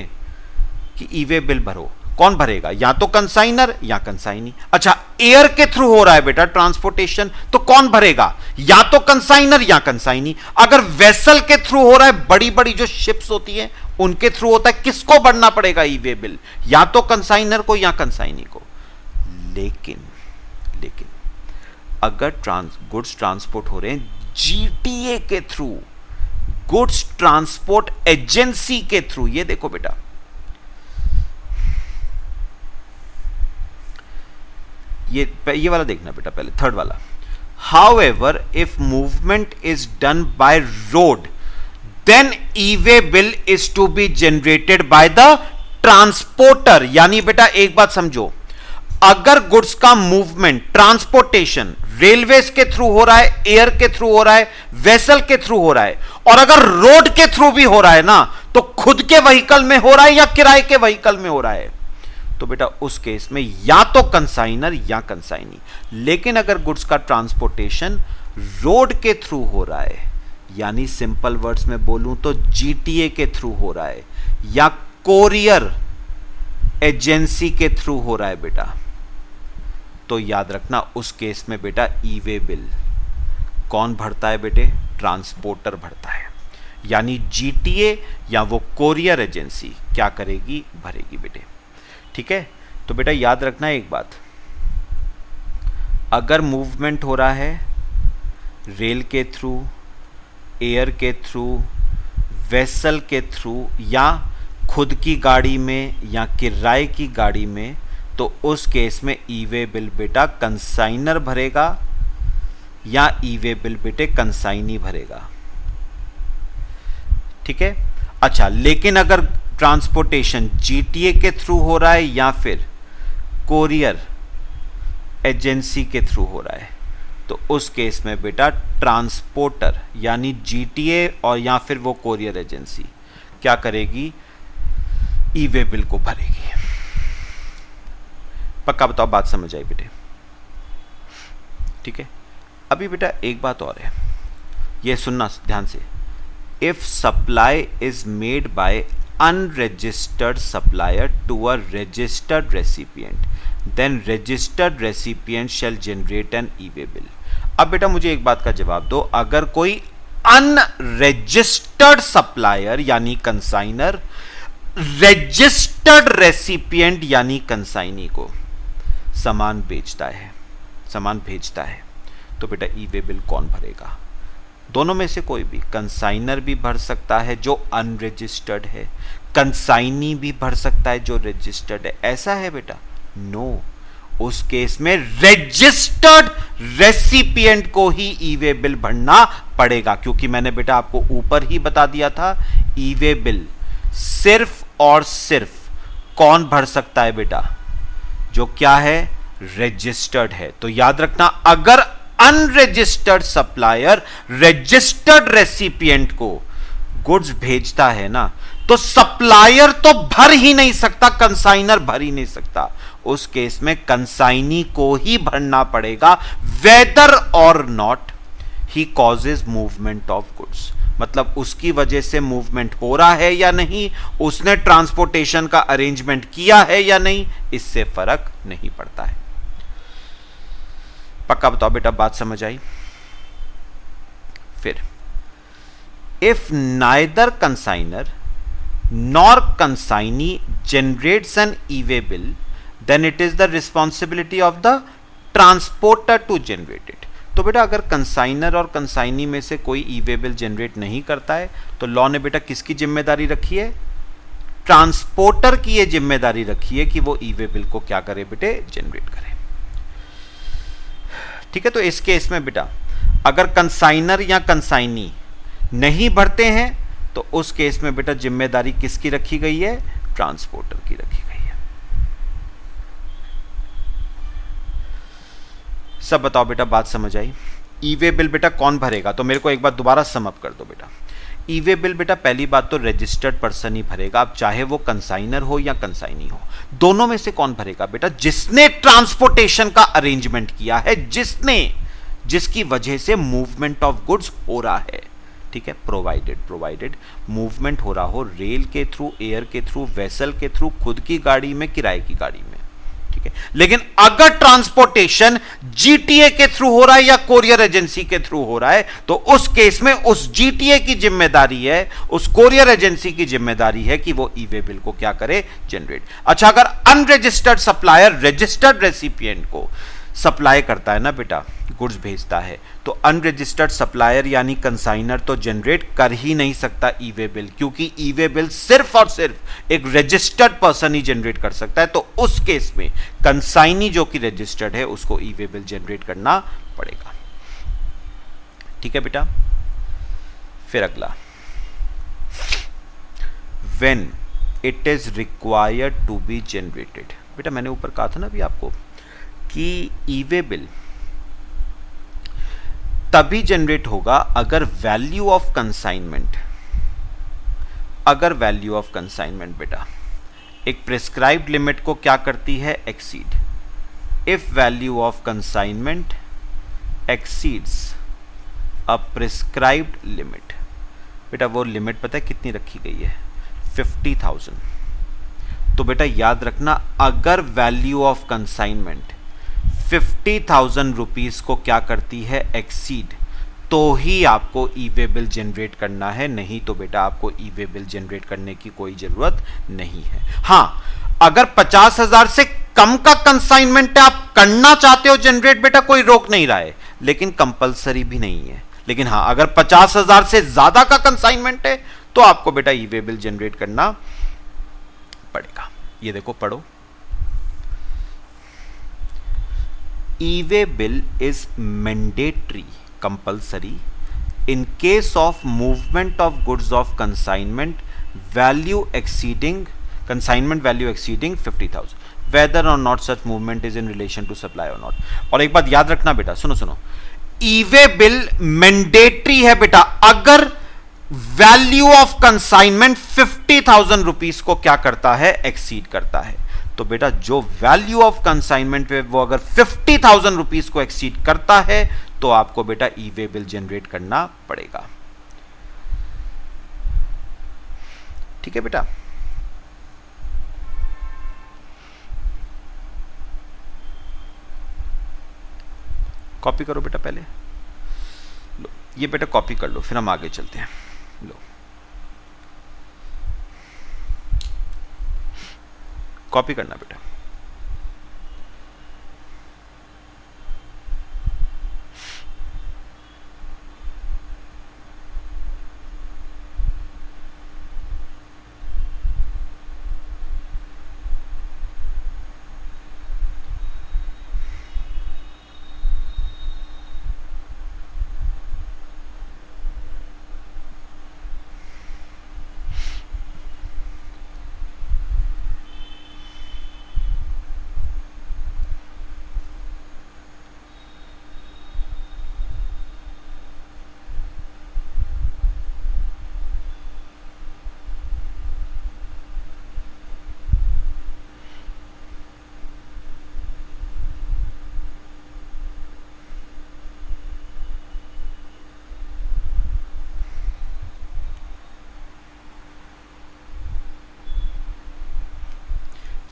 A: कि ई वे बिल भरो। कौन भरेगा? या तो कंसाइनर या कंसाइनी। अच्छा, एयर के थ्रू हो रहा है बेटा ट्रांसपोर्टेशन, तो कौन भरेगा? या तो कंसाइनर या कंसाइनी। अगर वेसल के थ्रू हो रहा है, बड़ी बड़ी जो शिप्स होती हैं उनके थ्रू होता है, किसको भरना पड़ेगा ई वे बिल? या तो कंसाइनर को या कंसाइनी को। लेकिन अगर गुड्स ट्रांसपोर्ट हो रहे हैं जीटीए के थ्रू, गुड्स ट्रांसपोर्ट एजेंसी के थ्रू, ये देखो बेटा, ये वाला देखना बेटा पहले, थर्ड वाला। However if movement is done by road, then E way bill is to be generated by the transporter. यानी बेटा एक बात समझो, अगर गुड्स का मूवमेंट ट्रांसपोर्टेशन रेलवेज के थ्रू हो रहा है, एयर के थ्रू हो रहा है, वेसल के थ्रू हो रहा है, और अगर रोड के थ्रू भी हो रहा है ना, तो खुद के व्हीकल में हो रहा है या किराए के व्हीकल में हो रहा है, तो बेटा उस केस में या तो कंसाइनर या कंसाइनी। लेकिन अगर गुड्स का ट्रांसपोर्टेशन रोड के थ्रू हो रहा है, यानी सिंपल वर्ड्स में बोलूं तो जीटीए के थ्रू हो रहा है, या कोरियर एजेंसी के थ्रू हो रहा है बेटा, तो याद रखना उस केस में बेटा ई वे बिल कौन भरता है बेटे? ट्रांसपोर्टर भरता है। यानी जीटीए या वो कोरियर एजेंसी क्या करेगी? भरेगी बेटे। ठीक है, तो बेटा याद रखना एक बात, अगर मूवमेंट हो रहा है रेल के थ्रू, एयर के थ्रू, वेसल के थ्रू, या खुद की गाड़ी में या किराए की गाड़ी में, तो उस केस में ई वे बिल बेटा कंसाइनर भरेगा या ई वे बिल बेटे कंसाइनी भरेगा। ठीक है, अच्छा, लेकिन अगर ट्रांसपोर्टेशन जीटीए के थ्रू हो रहा है या फिर कोरियर एजेंसी के थ्रू हो रहा है, तो उस केस में बेटा ट्रांसपोर्टर यानी जीटीए और या फिर वो कोरियर एजेंसी क्या करेगी? ई वे बिल को भरेगी। पक्का बताओ, बात समझ आई बेटे? ठीक है, अभी बेटा एक बात और है, ये सुनना ध्यान से। If supply is made by unregistered supplier to a registered recipient, then registered recipient shall generate an E way bill. अब बेटा मुझे एक बात का जवाब दो, अगर कोई अनरजिस्टर्ड सप्लायर यानी कंसाइनर रजिस्टर्ड रेसिपिएंट यानी कंसाइनी को सामान बेचता है, सामान भेजता है, तो बेटा ई वे बिल कौन भरेगा? दोनों में से कोई भी, कंसाइनर भी भर सकता है जो अनरजिस्टर्ड है, कंसाइनी भी भर सकता है जो रजिस्टर्ड है। ऐसा है बेटा? नो, उस केस में रजिस्टर्ड रेसिपिएंट को ही ई वे बिल भरना पड़ेगा, क्योंकि मैंने बेटा आपको ऊपर ही बता दिया था ई वे बिल सिर्फ और सिर्फ कौन भर सकता है बेटा? जो क्या है? रजिस्टर्ड है। तो याद रखना, अगर अनरजिस्टर्ड सप्लायर रजिस्टर्ड रेसिपिएंट को गुड्स भेजता है ना, तो सप्लायर तो भर ही नहीं सकता, कंसाइनर भर ही नहीं सकता। उस केस में कंसाइनी को ही भरना पड़ेगा, वेदर और not he causes movement of goods. मतलब उसकी वजह से मूवमेंट हो रहा है या नहीं, उसने ट्रांसपोर्टेशन का अरेंजमेंट किया है या नहीं, इससे फर्क नहीं पड़ता है। पक्का बताओ बेटा, बात समझ आई? फिर if neither consignor nor consignee generates an E way bill, then it is the responsibility of the transporter to generate it. तो बेटा अगर कंसाइनर और कंसाइनी में से कोई ई वे बिल जनरेट नहीं करता है, तो लॉ ने बेटा किसकी जिम्मेदारी रखी है? ट्रांसपोर्टर की ये जिम्मेदारी रखी है कि वो ई वे बिल को क्या करे बेटे? जनरेट करे। ठीक है, तो इस केस में बेटा अगर कंसाइनर या कंसाइनी नहीं भरते हैं, तो उस केस में बेटा जिम्मेदारी किसकी रखी गई है? ट्रांसपोर्टर की रखी गई है। सब बताओ बेटा, बात समझ आई? ई वे बिल बेटा कौन भरेगा? तो मेरे को एक बार दोबारा सम अप कर दो बेटा। ई वे बिल बेटा पहली बात तो रजिस्टर्ड पर्सन ही भरेगा, अब चाहे वो कंसाइनर हो या कंसाइनी हो। दोनों में से कौन भरेगा बेटा? जिसने ट्रांसपोर्टेशन का अरेंजमेंट किया है, जिसकी वजह से मूवमेंट ऑफ गुड्स हो रहा है। ठीक है, प्रोवाइडेड मूवमेंट हो रहा हो रेल के थ्रू, एयर के थ्रू, वेसल के थ्रू, खुद की गाड़ी में, किराए की गाड़ी में। ठीक है, लेकिन अगर ट्रांसपोर्टेशन जीटीए के थ्रू हो रहा है या कोरियर एजेंसी के थ्रू हो रहा है, तो उस केस में उस जीटीए की जिम्मेदारी है, उस कोरियर एजेंसी की जिम्मेदारी है कि वो ई वे बिल को क्या करे? जनरेट। अच्छा, अगर अनरजिस्टर्ड सप्लायर रजिस्टर्ड रेसिपिएंट को सप्लाई करता है ना बेटा, गुड्स भेजता है, तो अनरजिस्टर्ड सप्लायर यानी कंसाइनर तो जनरेट कर ही नहीं सकता ई वे बिल, क्योंकि ई वे बिल सिर्फ और सिर्फ एक रजिस्टर्ड पर्सन ही जनरेट कर सकता है। तो उस केस में कंसाइनी जो कि रजिस्टर्ड है, उसको ई वे बिल जनरेट करना पड़ेगा। ठीक है बेटा, फिर अगला, when it is required to be generated. बेटा मैंने ऊपर कहा था ना अभी आपको कि ई वे बिल तभी जनरेट होगा अगर वैल्यू ऑफ कंसाइनमेंट, बेटा एक प्रिस्क्राइब्ड लिमिट को क्या करती है? Exceed. If value of consignment exceeds a prescribed limit, बेटा वो लिमिट पता है कितनी रखी गई है? 50,000। तो बेटा याद रखना, अगर वैल्यू ऑफ कंसाइनमेंट 50,000 रुपीज को क्या करती है, एक्सीड, तो ही आपको ई वे बिल जनरेट करना है, नहीं तो बेटा आपको ई वे बिल जनरेट करने की कोई जरूरत नहीं है। हां, अगर 50,000 से कम का कंसाइनमेंट है, आप करना चाहते हो जनरेट, बेटा कोई रोक नहीं रहा है, लेकिन कंपलसरी भी नहीं है। लेकिन हां, अगर 50,000 से ज्यादा का कंसाइनमेंट है तो आपको बेटा ई वे बिल जनरेट करना पड़ेगा। ये देखो, पढ़ो, e way bill is mandatory, compulsory in case of movement of goods of consignment value exceeding 50,000, whether or not such movement is in relation to supply or not। और एक बात याद रखना बेटा, सुनो, ई वे बिल मैंडेटरी है बेटा अगर वैल्यू ऑफ कंसाइनमेंट 50,000 रुपीज को क्या करता है, एक्सीड करता है। तो बेटा जो वैल्यू ऑफ कंसाइनमेंट है वो अगर 50,000 रुपीज को एक्सीड करता है तो आपको बेटा ई वे बिल जनरेट करना पड़ेगा। ठीक है बेटा, कॉपी करो बेटा पहले, लो ये बेटा कॉपी कर लो, फिर हम आगे चलते हैं। लो कॉपी करना बेटा।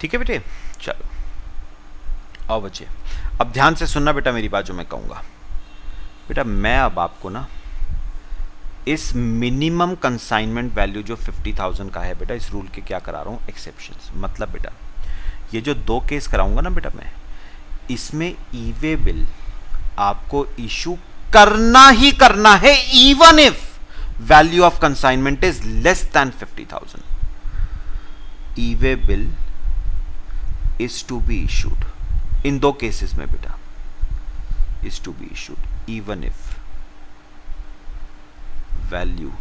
A: ठीक है बेटे, चलो आओ बच्चे, अब ध्यान से सुनना बेटा मेरी बात जो मैं कहूंगा। बेटा मैं अब आपको ना इस मिनिमम कंसाइनमेंट वैल्यू जो 50,000 का है बेटा, इस रूल के क्या करा रहा हूं, एक्सेप्शंस। मतलब बेटा ये जो 2 केस कराऊंगा ना बेटा मैं, इसमें ई वे बिल आपको इशू करना ही करना है, even if value of consignment is less then 50,000। E way bill is to be issued in 2 cases में बेटा, is to be issued even if value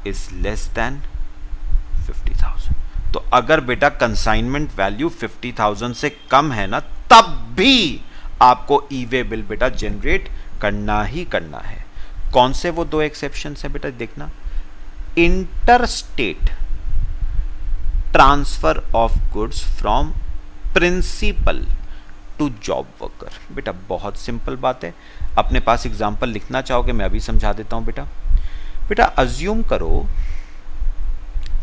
A: is less than 50,000। तो अगर बेटा कंसाइनमेंट वैल्यू 50,000 से कम है ना, तब भी आपको ई वे बिल बेटा जनरेट करना ही करना है। कौन से वो 2 एक्सेप्शन है बेटा, देखना, inter state transfer of goods from principal to job worker. बेटा बहुत सिंपल बात है, अपने पास एग्जांपल लिखना चाहोगे मैं अभी समझा देता हूं बेटा। बेटा अज्यूम करो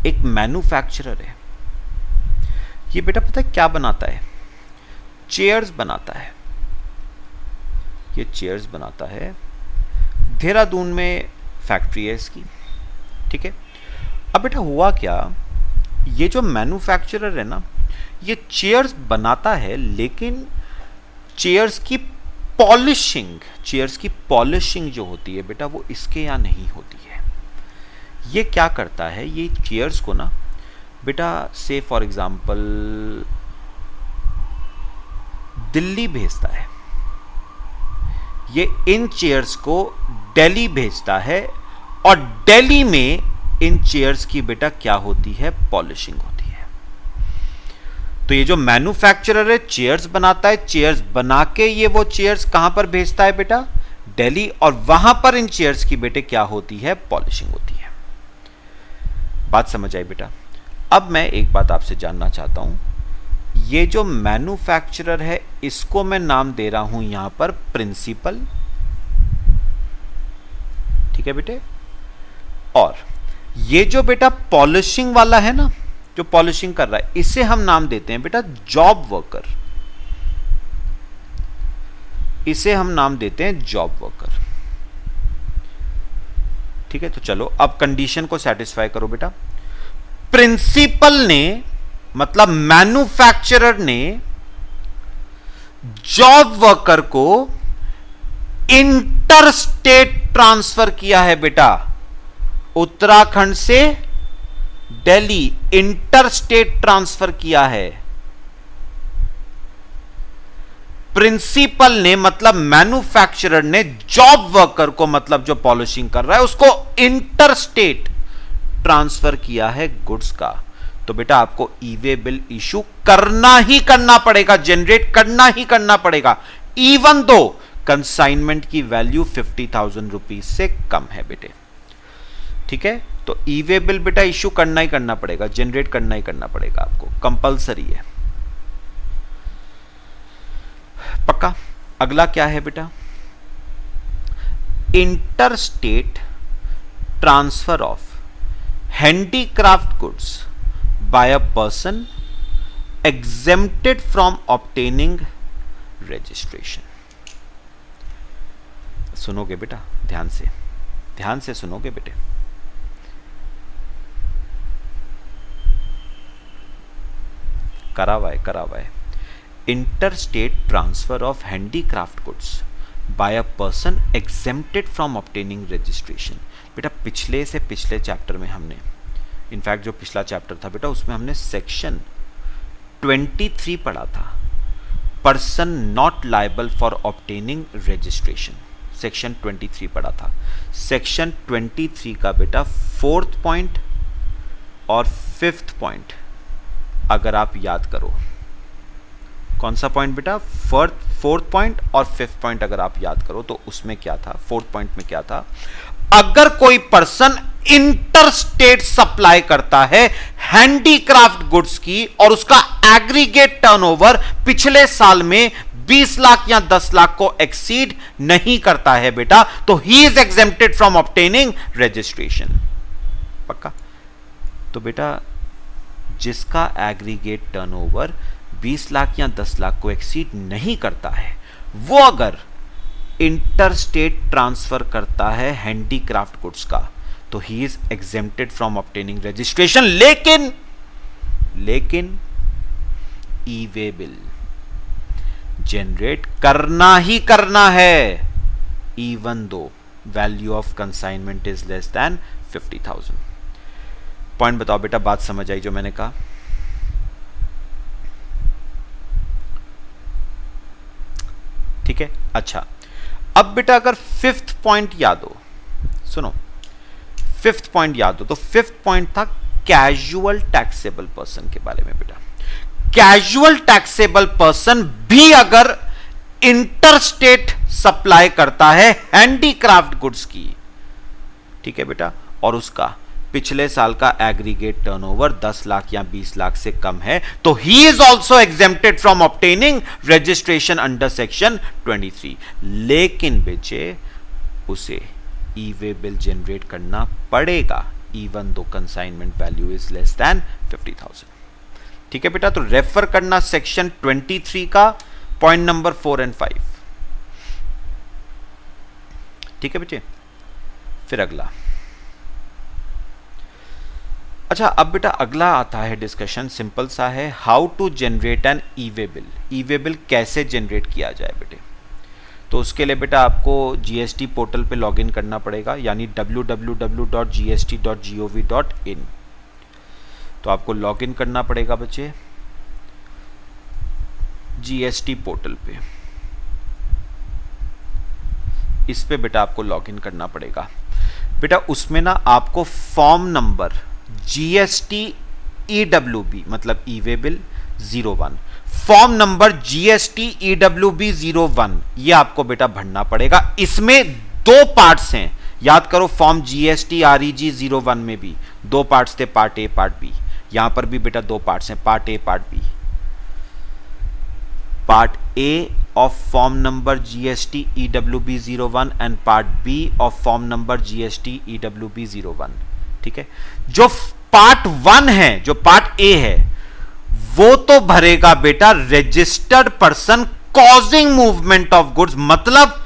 A: एक मैन्युफैक्चरर है, ये बेटा पता है क्या बनाता है, चेयर्स बनाता है। ये चेयर्स बनाता है, देहरादून में फैक्ट्री है इसकी, ठीक है। अब बेटा हुआ क्या, ये जो मैन्युफैक्चरर है ना, ये चेयर्स बनाता है, लेकिन चेयर्स की पॉलिशिंग जो होती है बेटा वो इसके यहाँ नहीं होती है। ये क्या करता है, ये चेयर्स को ना बेटा से फॉर एग्जांपल दिल्ली भेजता है, ये इन चेयर्स को दिल्ली भेजता है, और दिल्ली में इन चेयर्स की बेटा क्या होती है, पॉलिशिंग होती है। तो ये जो मैन्युफैक्चरर है चेयर्स बनाता है, चेयर्स बना के ये वो चेयर्स कहां पर भेजता है बेटा, दिल्ली, और वहां पर इन चेयर्स की बेटे क्या होती है, पॉलिशिंग होती है। बात समझ आई बेटा। अब मैं एक बात आपसे जानना चाहता हूं, ये जो मैन्युफैक्चरर है इसको मैं नाम दे रहा हूं यहां पर प्रिंसिपल, ठीक है बेटे, और ये जो बेटा पॉलिशिंग वाला है ना, जो पॉलिशिंग कर रहा है, इसे हम नाम देते हैं बेटा जॉब वर्कर, इसे हम नाम देते हैं जॉब वर्कर। ठीक है, तो चलो अब कंडीशन को सेटिस्फाई करो बेटा। प्रिंसिपल ने मतलब मैन्युफैक्चरर ने जॉब वर्कर को इंटर स्टेट ट्रांसफर किया है बेटा, उत्तराखंड से दिल्ली इंटर स्टेट ट्रांसफर किया है। प्रिंसिपल ने मतलब मैन्युफैक्चरर ने जॉब वर्कर को मतलब जो पॉलिशिंग कर रहा है उसको इंटर स्टेट ट्रांसफर किया है गुड्स का। तो बेटा आपको ई वे बिल इशू करना ही करना पड़ेगा, जनरेट करना ही करना पड़ेगा, इवन दो कंसाइनमेंट की वैल्यू 50,000 रुपीज से कम है बेटे। ठीक है, तो ई वे बिल बेटा इशू करना ही करना पड़ेगा, जनरेट करना ही करना पड़ेगा, आपको कंपलसरी है, पक्का। अगला क्या है बेटा, inter state transfer of handicraft goods by a person exempted from obtaining registration। सुनोगे बेटा ध्यान से सुनोगे बेटे। करा हुआ है inter state transfer of handicraft goods by a person exempted from obtaining registration. बेटा पिछले चैप्टर में हमने, इनफैक्ट जो पिछला चैप्टर था बेटा उसमें हमने सेक्शन 23 पढ़ा था, person not liable for obtaining registration, section 23 पढ़ा था। सेक्शन 23 का बेटा 4th पॉइंट और 5th पॉइंट अगर आप याद करो, कौन सा पॉइंट बेटा, 4th पॉइंट और 5th पॉइंट अगर आप याद करो तो उसमें क्या था, 4th पॉइंट में क्या था, अगर कोई पर्सन इंटर स्टेट सप्लाई करता है हैंडीक्राफ्ट गुड्स की और उसका एग्रीगेट टर्नओवर पिछले साल में 20 लाख या 10 लाख को एक्सीड नहीं करता है बेटा, तो he is exempted from obtaining registration, पक्का। तो बेटा जिसका एग्रीगेट टर्नओवर 20 लाख या 10 लाख को एक्सीड नहीं करता है, वो अगर इंटर स्टेट ट्रांसफर करता है हैंडीक्राफ्ट गुड्स का, तो he is exempted from obtaining registration. लेकिन ई वे बिल जनरेट करना ही करना है, even though value of consignment is less then 50,000। Point बताओ बेटा, बात समझ आई जो मैंने कहा? ठीक है, अच्छा अब बेटा अगर 5th पॉइंट याद हो, सुनो 5th पॉइंट याद हो, तो 5th पॉइंट था कैजुअल टैक्सेबल पर्सन के बारे में बेटा। कैजुअल टैक्सेबल पर्सन भी अगर इंटर स्टेट सप्लाई करता है हैंडीक्राफ्ट गुड्स की, ठीक है बेटा, और उसका पिछले साल का एग्रीगेट टर्नओवर 10 लाख या 20 लाख से कम है, तो he is also exempted from obtaining registration under section 23। लेकिन बेचे उसे ई वे बिल जनरेट करना पड़ेगा, even though consignment value is less then 50,000। ठीक है बेटा, तो रेफर करना सेक्शन 23 का पॉइंट नंबर 4 और 5। ठीक है बेटे, फिर अगला, अच्छा अब बेटा अगला आता है डिस्कशन, सिंपल सा है, how to generate an E way bill. E way bill कैसे जनरेट किया जाए बेटे? तो उसके लिए बेटा आपको जीएसटी पोर्टल पे लॉगिन करना पड़ेगा, यानी www.gst.gov.in। तो आपको लॉगिन करना पड़ेगा बच्चे जीएसटी पोर्टल पे, इस पे बेटा आपको लॉगिन करना पड़ेगा। बेटा उसमें ना आपको फॉर्म नंबर GST EWB मतलब e way bill 01, form number GST EWB 01 ये आपको बेटा भरना पड़ेगा। इसमें 2 पार्ट्स हैं, याद करो, फॉर्म GST REG 01 में भी 2 पार्ट्स थे, पार्ट ए पार्ट बी। यहां पर भी बेटा 2 पार्ट्स हैं, part A part B. Part A of form number GST EWB 01 and part B of form number GST EWB 01। ठीक है, जो पार्ट 1 है, जो पार्ट ए है, वो तो भरेगा बेटा registered person causing movement of goods, मतलब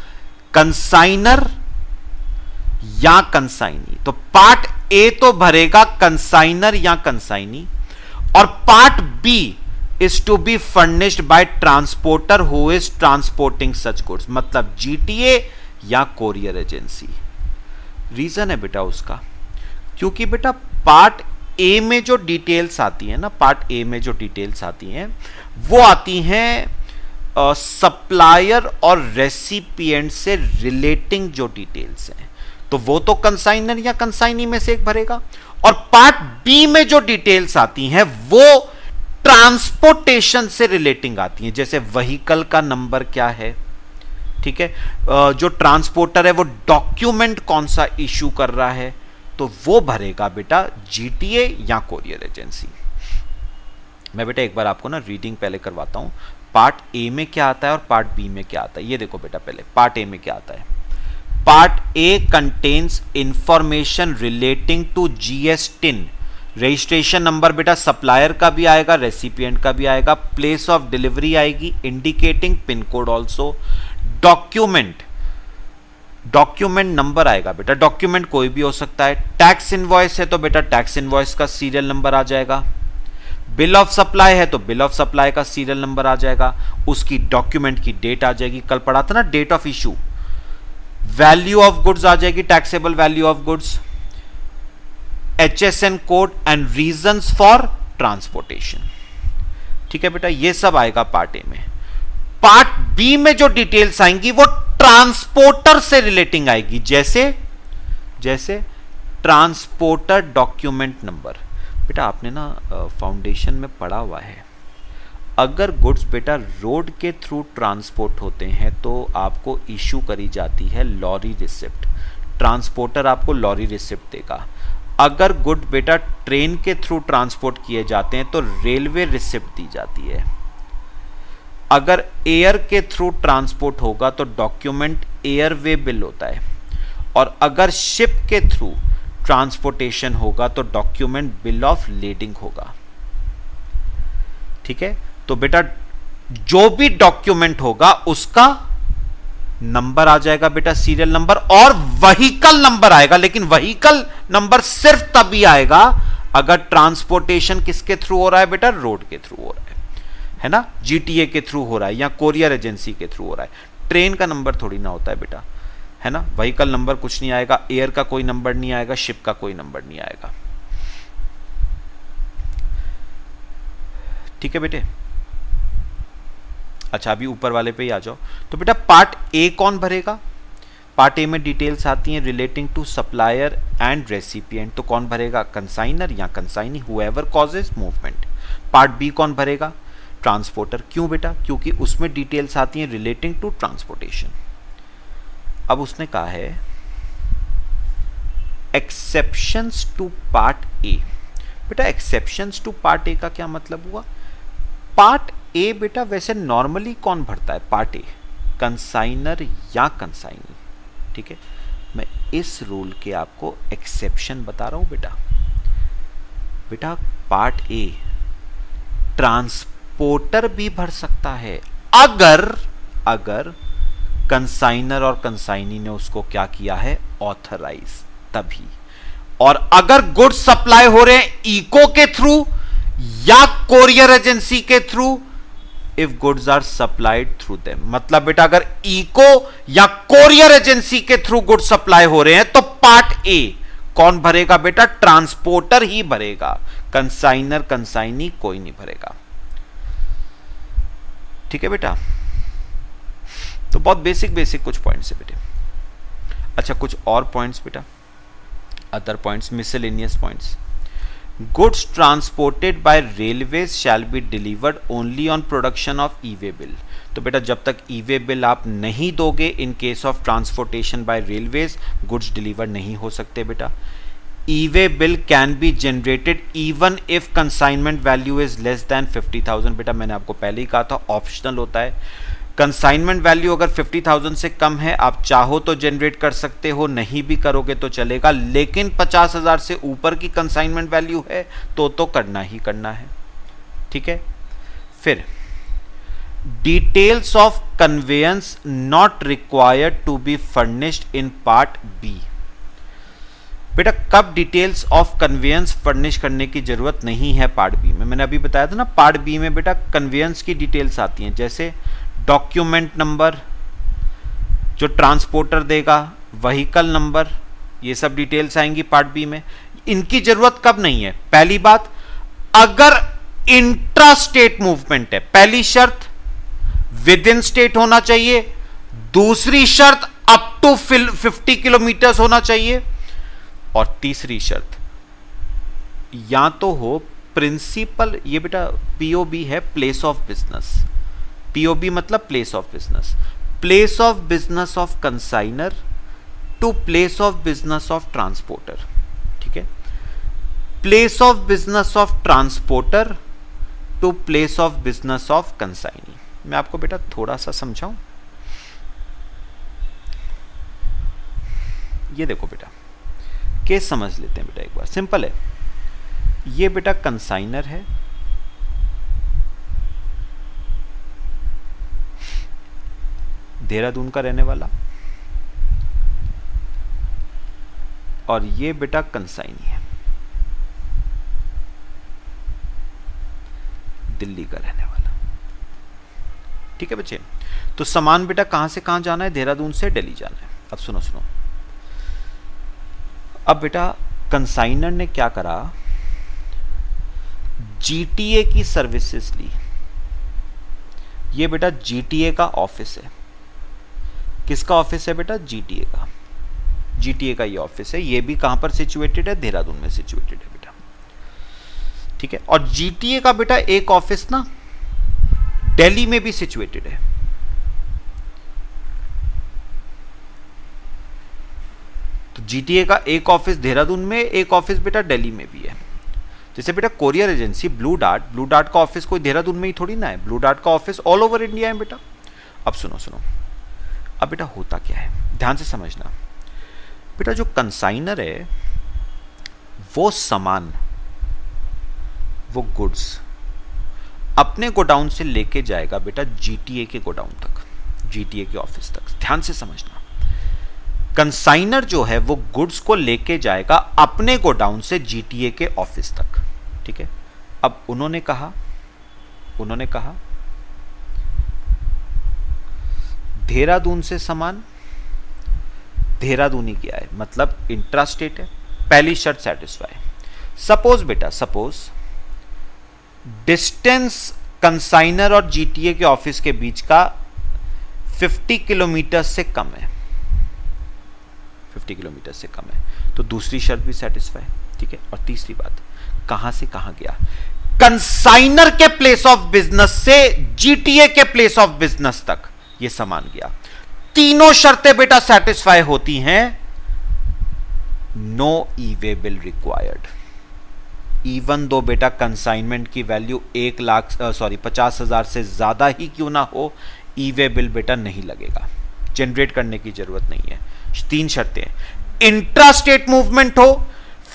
A: कंसाइनर या कंसाइनी। तो पार्ट ए तो भरेगा कंसाइनर या कंसाइनी, और part B is to be furnished by transporter who is transporting such goods, मतलब जीटीए या कोरियर एजेंसी। रीजन है बेटा उसका, क्योंकि बेटा पार्ट ए में जो डिटेल्स आती है ना, पार्ट ए में जो डिटेल्स आती हैं वो आती हैं सप्लायर और रेसिपिएंट से रिलेटिंग जो डिटेल्स हैं, तो वो तो कंसाइनर या कंसाइनी में से एक भरेगा। और पार्ट बी में जो डिटेल्स आती हैं वो ट्रांसपोर्टेशन से रिलेटिंग आती हैं, जैसे व्हीकल का नंबर क्या है, ठीक है, जो ट्रांसपोर्टर है वो डॉक्यूमेंट कौन सा इशू कर रहा है, तो वो भरेगा बेटा जीटीए या कोरियर एजेंसी। मैं बेटा एक बार आपको ना रीडिंग पहले करवाता हूं, पार्ट ए में क्या आता है और पार्ट बी में क्या आता है। ये देखो बेटा, पहले पार्ट ए में क्या आता है। Part A contains information relating to GSTIN, registration number बेटा सप्लायर का भी आएगा, रेसिपिएंट का भी आएगा, प्लेस ऑफ डिलीवरी आएगी, indicating pin code also, document, document number आएगा बेटा, डॉक्यूमेंट कोई भी हो सकता है, टैक्स इनवॉइस है तो बेटा टैक्स इनवॉइस का सीरियल नंबर आ जाएगा, बिल ऑफ सप्लाई है तो बिल ऑफ सप्लाई का सीरियल नंबर आ जाएगा, उसकी डॉक्यूमेंट की डेट आ जाएगी, कल पढ़ा था ना date of issue, value of goods आ जाएगी, taxable value of goods, HSN code and reasons for transportation. ठीक है बेटा, ये सब आएगा पार्ट ए में। पार्ट बी में जो डिटेल्स आएंगी वो ट्रांसपोर्टर से रिलेटिंग आएगी, जैसे ट्रांसपोर्टर डॉक्यूमेंट नंबर। बेटा आपने ना फाउंडेशन में पढ़ा हुआ है, अगर गुड्स बेटा रोड के थ्रू ट्रांसपोर्ट होते हैं तो आपको इशू करी जाती है लॉरी रिसिप्ट, ट्रांसपोर्टर आपको लॉरी रिसिप्ट देगा। अगर गुड बेटा ट्रेन के थ्रू ट्रांसपोर्ट किए जाते हैं तो रेलवे रिसिप्ट दी जाती है। अगर एयर के थ्रू ट्रांसपोर्ट होगा तो डॉक्यूमेंट एयरवे बिल होता है, और अगर शिप के थ्रू ट्रांसपोर्टेशन होगा तो डॉक्यूमेंट बिल ऑफ लेडिंग होगा। ठीक है, तो बेटा जो भी डॉक्यूमेंट होगा उसका नंबर आ जाएगा बेटा, सीरियल नंबर, और व्हीकल नंबर आएगा, लेकिन व्हीकल नंबर सिर्फ तभी आएगा अगर ट्रांसपोर्टेशन किसके थ्रू हो रहा है बेटा, रोड के थ्रू हो रहा है ना, जीटीए के थ्रू हो रहा है या कोरियर एजेंसी के थ्रू हो रहा है। ट्रेन का नंबर थोड़ी ना होता है बेटा, है ना, व्हीकल नंबर कुछ नहीं आएगा, एयर का कोई नंबर नहीं आएगा, शिप का कोई नंबर नहीं आएगा। ठीक है बेटे, अच्छा अभी ऊपर वाले पे ही आ जाओ। तो बेटा पार्ट ए कौन भरेगा, पार्ट ए में डिटेल्स आती हैं relating to supplier and recipient, तो कौन भरेगा, कंसाइनर या consignee, whoever causes movement. Part B कौन भरेगा, ट्रांसपोर्टर। क्यों बेटा, क्योंकि उसमें डिटेल्स आती हैं रिलेटिंग टू ट्रांसपोर्टेशन। अब उसने कहा है एक्सेप्शंस टू पार्ट ए। बेटा एक्सेप्शंस टू पार्ट ए का क्या मतलब हुआ, पार्ट ए बेटा वैसे नॉर्मली कौन भरता है, पार्ट ए, कंसाइनर या कंसाइनी। ठीक है, मैं इस रूल के आपको एक्सेप्शन बता रहा हूं बेटा पार्ट ए ट्रांसपोर्टर भी भर सकता है अगर कंसाइनर और कंसाइनी ने उसको क्या किया है, ऑथराइज, तभी। और अगर गुड्स सप्लाई हो रहे हैं इको के थ्रू या कोरियर एजेंसी के through, if goods are supplied through them, मतलब बेटा अगर इको या कोरियर एजेंसी के थ्रू गुड्स सप्लाई हो रहे हैं तो पार्ट ए कौन भरेगा बेटा, ट्रांसपोर्टर ही भरेगा, कंसाइनर कंसाइनी कोई नहीं भरेगा। ठीक है बेटा, तो बहुत बेसिक कुछ पॉइंट्स है बेटे। अच्छा कुछ और पॉइंट्स बेटा, other points, miscellaneous points. Goods transported by railways shall be delivered only on production of e-way bill। तो बेटा जब तक e-way bill आप नहीं दोगे इन case of transportation bye railways, goods deliver नहीं हो सकते बेटा। e-way bill can be generated even if consignment value is less then 50,000। बेटा मैंने आपको पहले ही कहा था ऑप्शनल होता है। कंसाइनमेंट वैल्यू अगर 50,000 से कम है, आप चाहो तो जनरेट कर सकते हो, नहीं भी करोगे तो चलेगा, लेकिन 50,000 से ऊपर की कंसाइनमेंट वैल्यू है तो करना ही करना है। ठीक है। फिर details of conveyance not required to be furnished in part B. बेटा कब डिटेल्स ऑफ कन्वेयंस फर्निश करने की जरूरत नहीं है पार्ट बी में? मैंने अभी बताया था ना, पार्ट बी में बेटा कन्वेयंस की डिटेल्स आती हैं, जैसे डॉक्यूमेंट नंबर जो ट्रांसपोर्टर देगा, व्हीकल नंबर, ये सब डिटेल्स आएंगी पार्ट बी में। इनकी जरूरत कब नहीं है? पहली बात, अगर इंट्रा स्टेट मूवमेंट है, पहली शर्त विद इन स्टेट होना चाहिए, दूसरी शर्त अप टू 50 किलोमीटर होना चाहिए, और तीसरी शर्त या तो हो प्रिंसिपल, ये बेटा पीओबी है, प्लेस ऑफ बिजनेस। पीओबी मतलब place of business, place of business of consignor to place of business of transporter. ठीक है। Place of business of transporter to place of business of consignee. मैं आपको बेटा थोड़ा सा समझाऊं। ये देखो बेटा, केस समझ लेते हैं बेटा एक बार, सिंपल है। ये बेटा कंसाइनर है, देहरादून का रहने वाला, और ये बेटा कंसाइनी है, दिल्ली का रहने वाला। ठीक है बच्चे। तो सामान बेटा कहां से कहां जाना है? देहरादून से दिल्ली जाना है। अब सुनो सुनो, अब बेटा कंसाइनर ने क्या करा, जीटीए की सर्विसेज ली। ये बेटा जीटीए का ऑफिस है। किसका ऑफिस है बेटा? जीटीए का। जीटीए का ये ऑफिस है। ये भी कहां पर सिचुएटेड है? देहरादून में सिचुएटेड है बेटा। ठीक है। और जीटीए का बेटा एक ऑफिस ना दिल्ली में भी सिचुएटेड है। तो जीटीए का एक ऑफिस देहरादून में, एक ऑफिस बेटा दिल्ली में भी है। जैसे बेटा कोरियर एजेंसी ब्लू डार्ट का ऑफिस कोई देहरादून में ही थोड़ी ना है, ब्लू डार्ट का ऑफिस ऑल ओवर इंडिया है बेटा। अब सुनो सुनो, अब बेटा होता क्या है, ध्यान से समझना। बेटा जो कंसाइनर है वो सामान, वो गुड्स अपने गोडाउन से लेके जाएगा बेटा जीटीए के गोडाउन तक, जीटीए के ऑफिस तक। ध्यान से समझना, कंसाइनर जो है वो गुड्स को लेके जाएगा अपने गोडाउन से जीटीए के ऑफिस तक। ठीक है। अब उन्होंने कहा देहरादून से सामान देहरादून ही किया है, मतलब इंट्रा स्टेट है। पहली शर्त सेटिस्फाई। सपोज बेटा, सपोज डिस्टेंस कंसाइनर और जीटीए के ऑफिस के बीच का 50 किलोमीटर से कम है, 50 किलोमीटर से कम है, तो दूसरी शर्त भी सेटिस्फाई। ठीक है। और तीसरी बात, कहां से कहां गया? कंसाइनर के प्लेस ऑफ बिजनेस से जीटीए के प्लेस ऑफ बिजनेस तक ये सामान गया। तीनों शर्तें बेटा सेटिस्फाई होती हैं, no e way bill required. Even दो बेटा कंसाइनमेंट की वैल्यू 50,000 से ज्यादा ही क्यों ना हो, ई-वे बिल बेटा नहीं लगेगा, जनरेट करने की जरूरत नहीं है। तीन शर्तें, इंट्रा स्टेट मूवमेंट हो,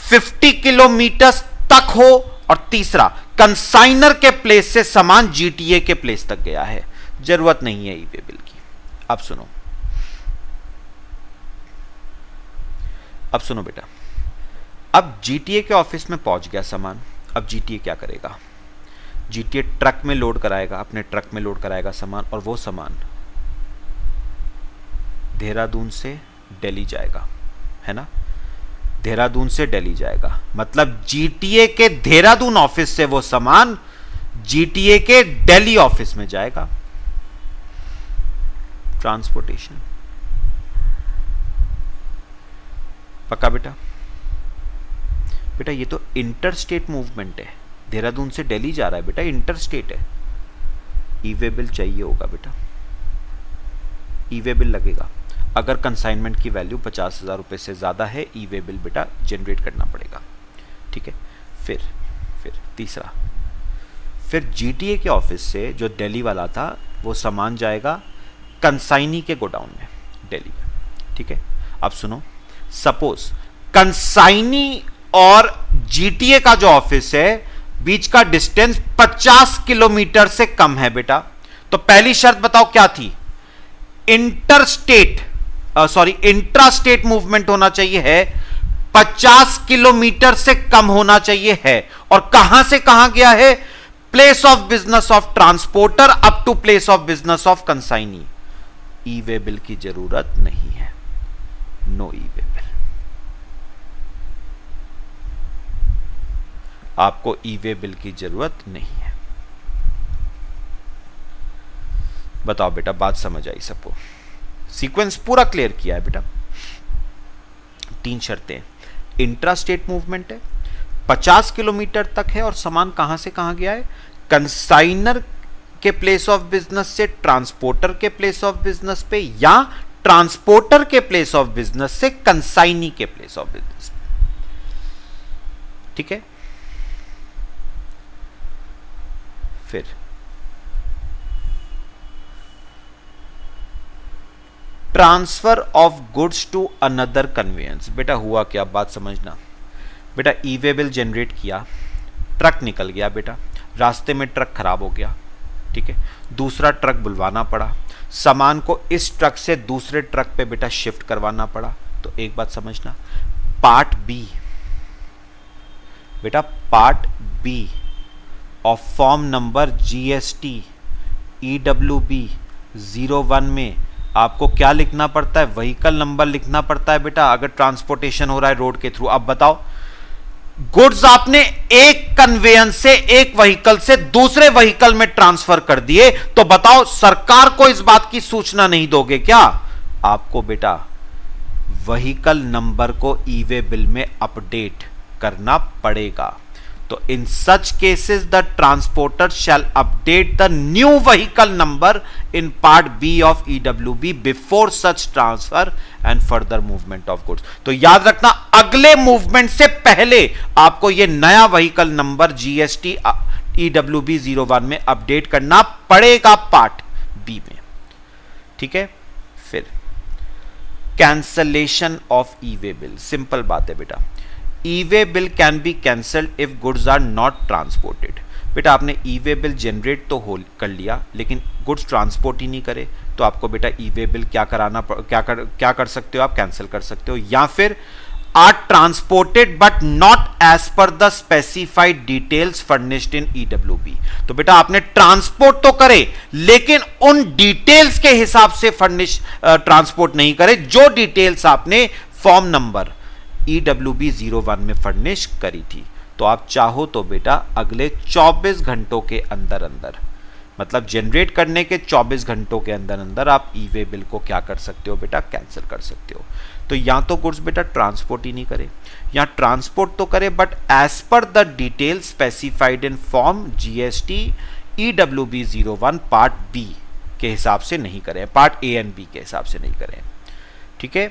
A: 50 किलोमीटर तक हो, और तीसरा कंसाइनर के प्लेस से सामान जीटीए के प्लेस तक गया है, जरूरत नहीं है ई-वे बिल की। अब सुनो बेटा, अब जीटीए के ऑफिस में पहुंच गया सामान। अब जीटीए क्या करेगा? जीटीए ट्रक में लोड कराएगा, अपने ट्रक में लोड कराएगा सामान, और वो सामान देहरादून से दिल्ली जाएगा, है ना? देहरादून से दिल्ली जाएगा, मतलब जीटीए के देहरादून ऑफिस से वो सामान जीटीए के दिल्ली ऑफिस में जाएगा। ट्रांसपोर्टेशन पक्का बेटा? बेटा ये तो इंटर स्टेट मूवमेंट है, देहरादून से दिल्ली जा रहा है बेटा, इंटर स्टेट है। ई-वे बिल चाहिए होगा बेटा, ई-वे बिल लगेगा। अगर कंसाइनमेंट की वैल्यू 50,000 रुपए से ज्यादा है, ई-वे बिल बेटा जनरेट करना पड़ेगा। ठीक है। फिर तीसरा, फिर जीटीए के ऑफिस से जो दिल्ली वाला था वो सामान जाएगा कंसाइनी के गोडाउन में दिल्ली में, ठीक है। अब सुनो, सपोज कंसाइनी और जीटीए का जो ऑफिस है बीच का डिस्टेंस 50 किलोमीटर से कम है बेटा, तो पहली शर्त बताओ क्या थी? इंट्रास्टेट मूवमेंट होना चाहिए है, 50 किलोमीटर से कम होना चाहिए है। और कहां से कहां गया है? Place of business of transporter up to place of business of consignee. E way bill की जरूरत नहीं है, नो ई वे बिल। आपको ई वे बिल की जरूरत नहीं है। बताओ बेटा, बात समझ आई सबको? सीक्वेंस पूरा क्लियर किया है बेटा। 3 शर्तें, इंट्रास्टेट मूवमेंट है, 50 किलोमीटर तक है, और सामान कहां से कहां गया है? कंसाइनर के प्लेस ऑफ बिजनेस से ट्रांसपोर्टर के प्लेस ऑफ बिजनेस पे, या ट्रांसपोर्टर के प्लेस ऑफ बिजनेस से कंसाइनी के प्लेस ऑफ बिजनेस पे, ठीक है। फिर transfer of goods to another conveyance. बेटा हुआ क्या, बात समझना बेटा। ई वे बिल जनरेट किया, ट्रक निकल गया बेटा, रास्ते में ट्रक खराब हो गया, ठीक है, दूसरा ट्रक बुलवाना पड़ा, सामान को इस ट्रक से दूसरे ट्रक पे बेटा शिफ्ट करवाना पड़ा। तो एक बात समझना, पार्ट बी बेटा, part B of form number GST EWB 01 में आपको क्या लिखना पड़ता है? व्हीकल नंबर लिखना पड़ता है बेटा, अगर ट्रांसपोर्टेशन हो रहा है रोड के थ्रू। अब बताओ, गुड्स आपने एक कन्वेयंस से, एक व्हीकल से दूसरे व्हीकल में ट्रांसफर कर दिए, तो बताओ सरकार को इस बात की सूचना नहीं दोगे क्या? आपको बेटा व्हीकल नंबर को ई वे बिल में अपडेट करना पड़ेगा। तो in such cases the transporter shall update the new vehicle number in part B of EWB before such transfer and further movement of goods. तो याद रखना, अगले मूवमेंट से पहले आपको यह नया व्हीकल नंबर GST EWB 01 में अपडेट करना पड़ेगा पार्ट बी में, ठीक है। फिर cancellation of e way bill, simple बात है बेटा। E way bill can be cancelled if goods are not transported. बेटा आपने ई वे बिल जनरेट तो कर लिया, लेकिन गुड्स ट्रांसपोर्ट ही नहीं करे, तो आपको बेटा ई वे बिल क्या कर सकते हो? आप कैंसिल कर सकते हो। या फिर are transported but not as per the specified details furnished in EWB। तो बेटा आपने ट्रांसपोर्ट तो करे, लेकिन उन डिटेल्स के हिसाब से ट्रांसपोर्ट नहीं करे जो डिटेल्स आपने फॉर्म नंबर EWB 01 में फर्निश करी थी। तो आप चाहो तो बेटा अगले 24 घंटों के अंदर अंदर, मतलब जनरेट करने के 24 घंटों के अंदर अंदर आप ई वे बिल को क्या कर सकते हो बेटा? कैंसिल कर सकते हो। तो या तो गुड्स बेटा ट्रांसपोर्ट ही नहीं करे, या ट्रांसपोर्ट तो करे but as per the detail specified in form GST EWB 01 part B के हिसाब से नहीं करें, पार्ट ए एंड बी के हिसाब से नहीं करें, ठीक है।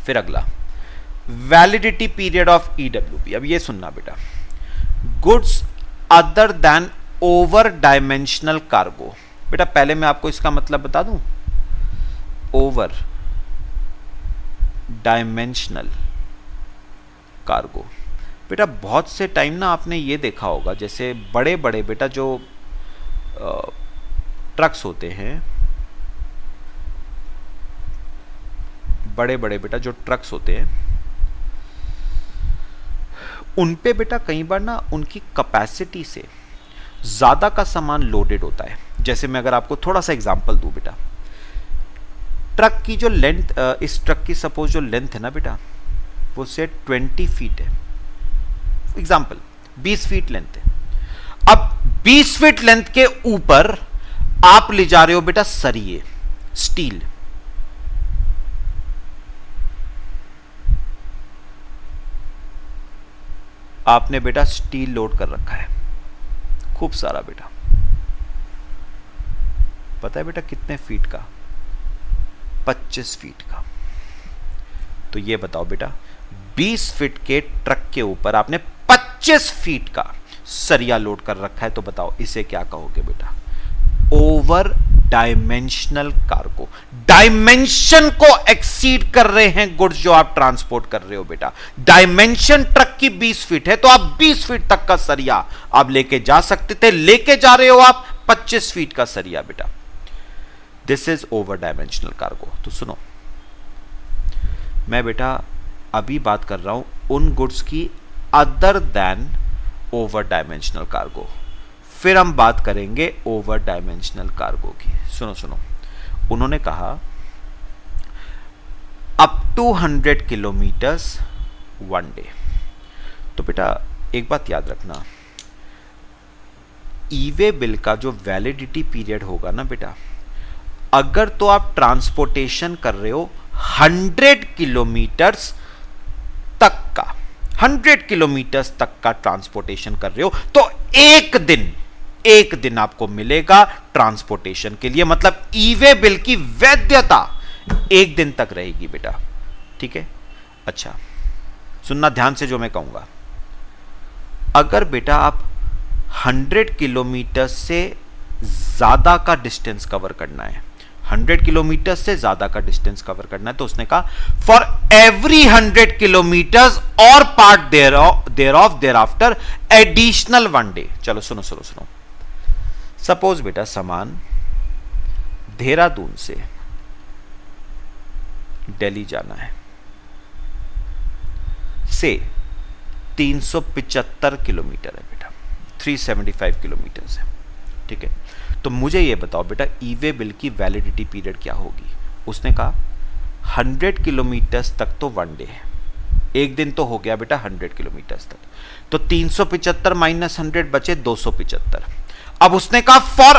A: फिर अगला, वैलिडिटी पीरियड ऑफ EWB। अब ये सुनना बेटा, goods other than over dimensional cargo. बेटा पहले मैं आपको इसका मतलब बता दूं, ओवर डायमेंशनल कार्गो। बेटा बहुत से टाइम ना आपने ये देखा होगा, जैसे बड़े बड़े बेटा जो ट्रक्स होते हैं, बड़े बड़े बेटा जो ट्रक्स होते हैं, उन पे बेटा कई बार ना उनकी कैपेसिटी से ज़्यादा का सामान लोडेड होता है। जैसे मैं अगर आपको थोड़ा सा एग्जांपल दूं बेटा, ट्रक की जो लेंथ, इस ट्रक की सपोज जो लेंथ है ना बेटा, वो से 20 फीट है, एग्जांपल 20 फीट लेंथ है। अब 20 फीट लेंथ के ऊपर आप ले जा रहे हो बेटा सरिये, स्टील। आपने बेटा स्टील लोड कर रखा है खूब सारा बेटा, पता है बेटा कितने फीट का? 25 फीट का। तो ये बताओ बेटा 20 फीट के ट्रक के ऊपर आपने 25 फीट का सरिया लोड कर रखा है, तो बताओ इसे क्या कहोगे बेटा? ओवर डायमेंशनल कार्गो, डायमेंशन को एक्सीड कर रहे हैं गुड्स जो आप ट्रांसपोर्ट कर रहे हो बेटा। डायमेंशन ट्रक की 20 फीट है तो आप 20 फीट तक का सरिया आप लेके जा सकते थे, लेके जा रहे हो आप 25 फीट का सरिया बेटा। This is over dimensional cargo. तो सुनो, मैं बेटा अभी बात कर रहा हूं उन गुड्स की other than over dimensional cargo, फिर हम बात करेंगे ओवर डायमेंशनल कार्गो की। सुनो सुनो, उन्होंने कहा up to 100 kilometres one day. तो बेटा एक बात याद रखना, ई-वे बिल का जो वैलिडिटी पीरियड होगा ना बेटा, अगर तो आप ट्रांसपोर्टेशन कर रहे हो 100 किलोमीटर्स तक का, 100 किलोमीटर्स तक का ट्रांसपोर्टेशन कर रहे हो तो एक दिन आपको मिलेगा ट्रांसपोर्टेशन के लिए, मतलब ई-वे बिल की वैधता एक दिन तक रहेगी बेटा। ठीक है, अच्छा सुनना ध्यान से जो मैं कहूंगा। अगर बेटा आप 100 किलोमीटर से ज्यादा का डिस्टेंस कवर करना है, 100 किलोमीटर से ज्यादा का डिस्टेंस कवर करना है, तो उसने कहा फॉर एवरी 100 किलोमीटर्स और part thereof thereafter additional one day. चलो सुनो सुनो सुनो, सपोज बेटा सामान देहरादून से दिल्ली जाना है, से 375 किलोमीटर है बेटा, 375 किलोमीटर है। ठीक है, तो मुझे यह बताओ बेटा ई-वे बिल की वैलिडिटी पीरियड क्या होगी। उसने कहा 100 किलोमीटर्स तक तो वन डे है, एक दिन तो हो गया बेटा 100 किलोमीटर्स तक, तो 375 माइनस 100 बचे 275। अब उसने कहा फॉर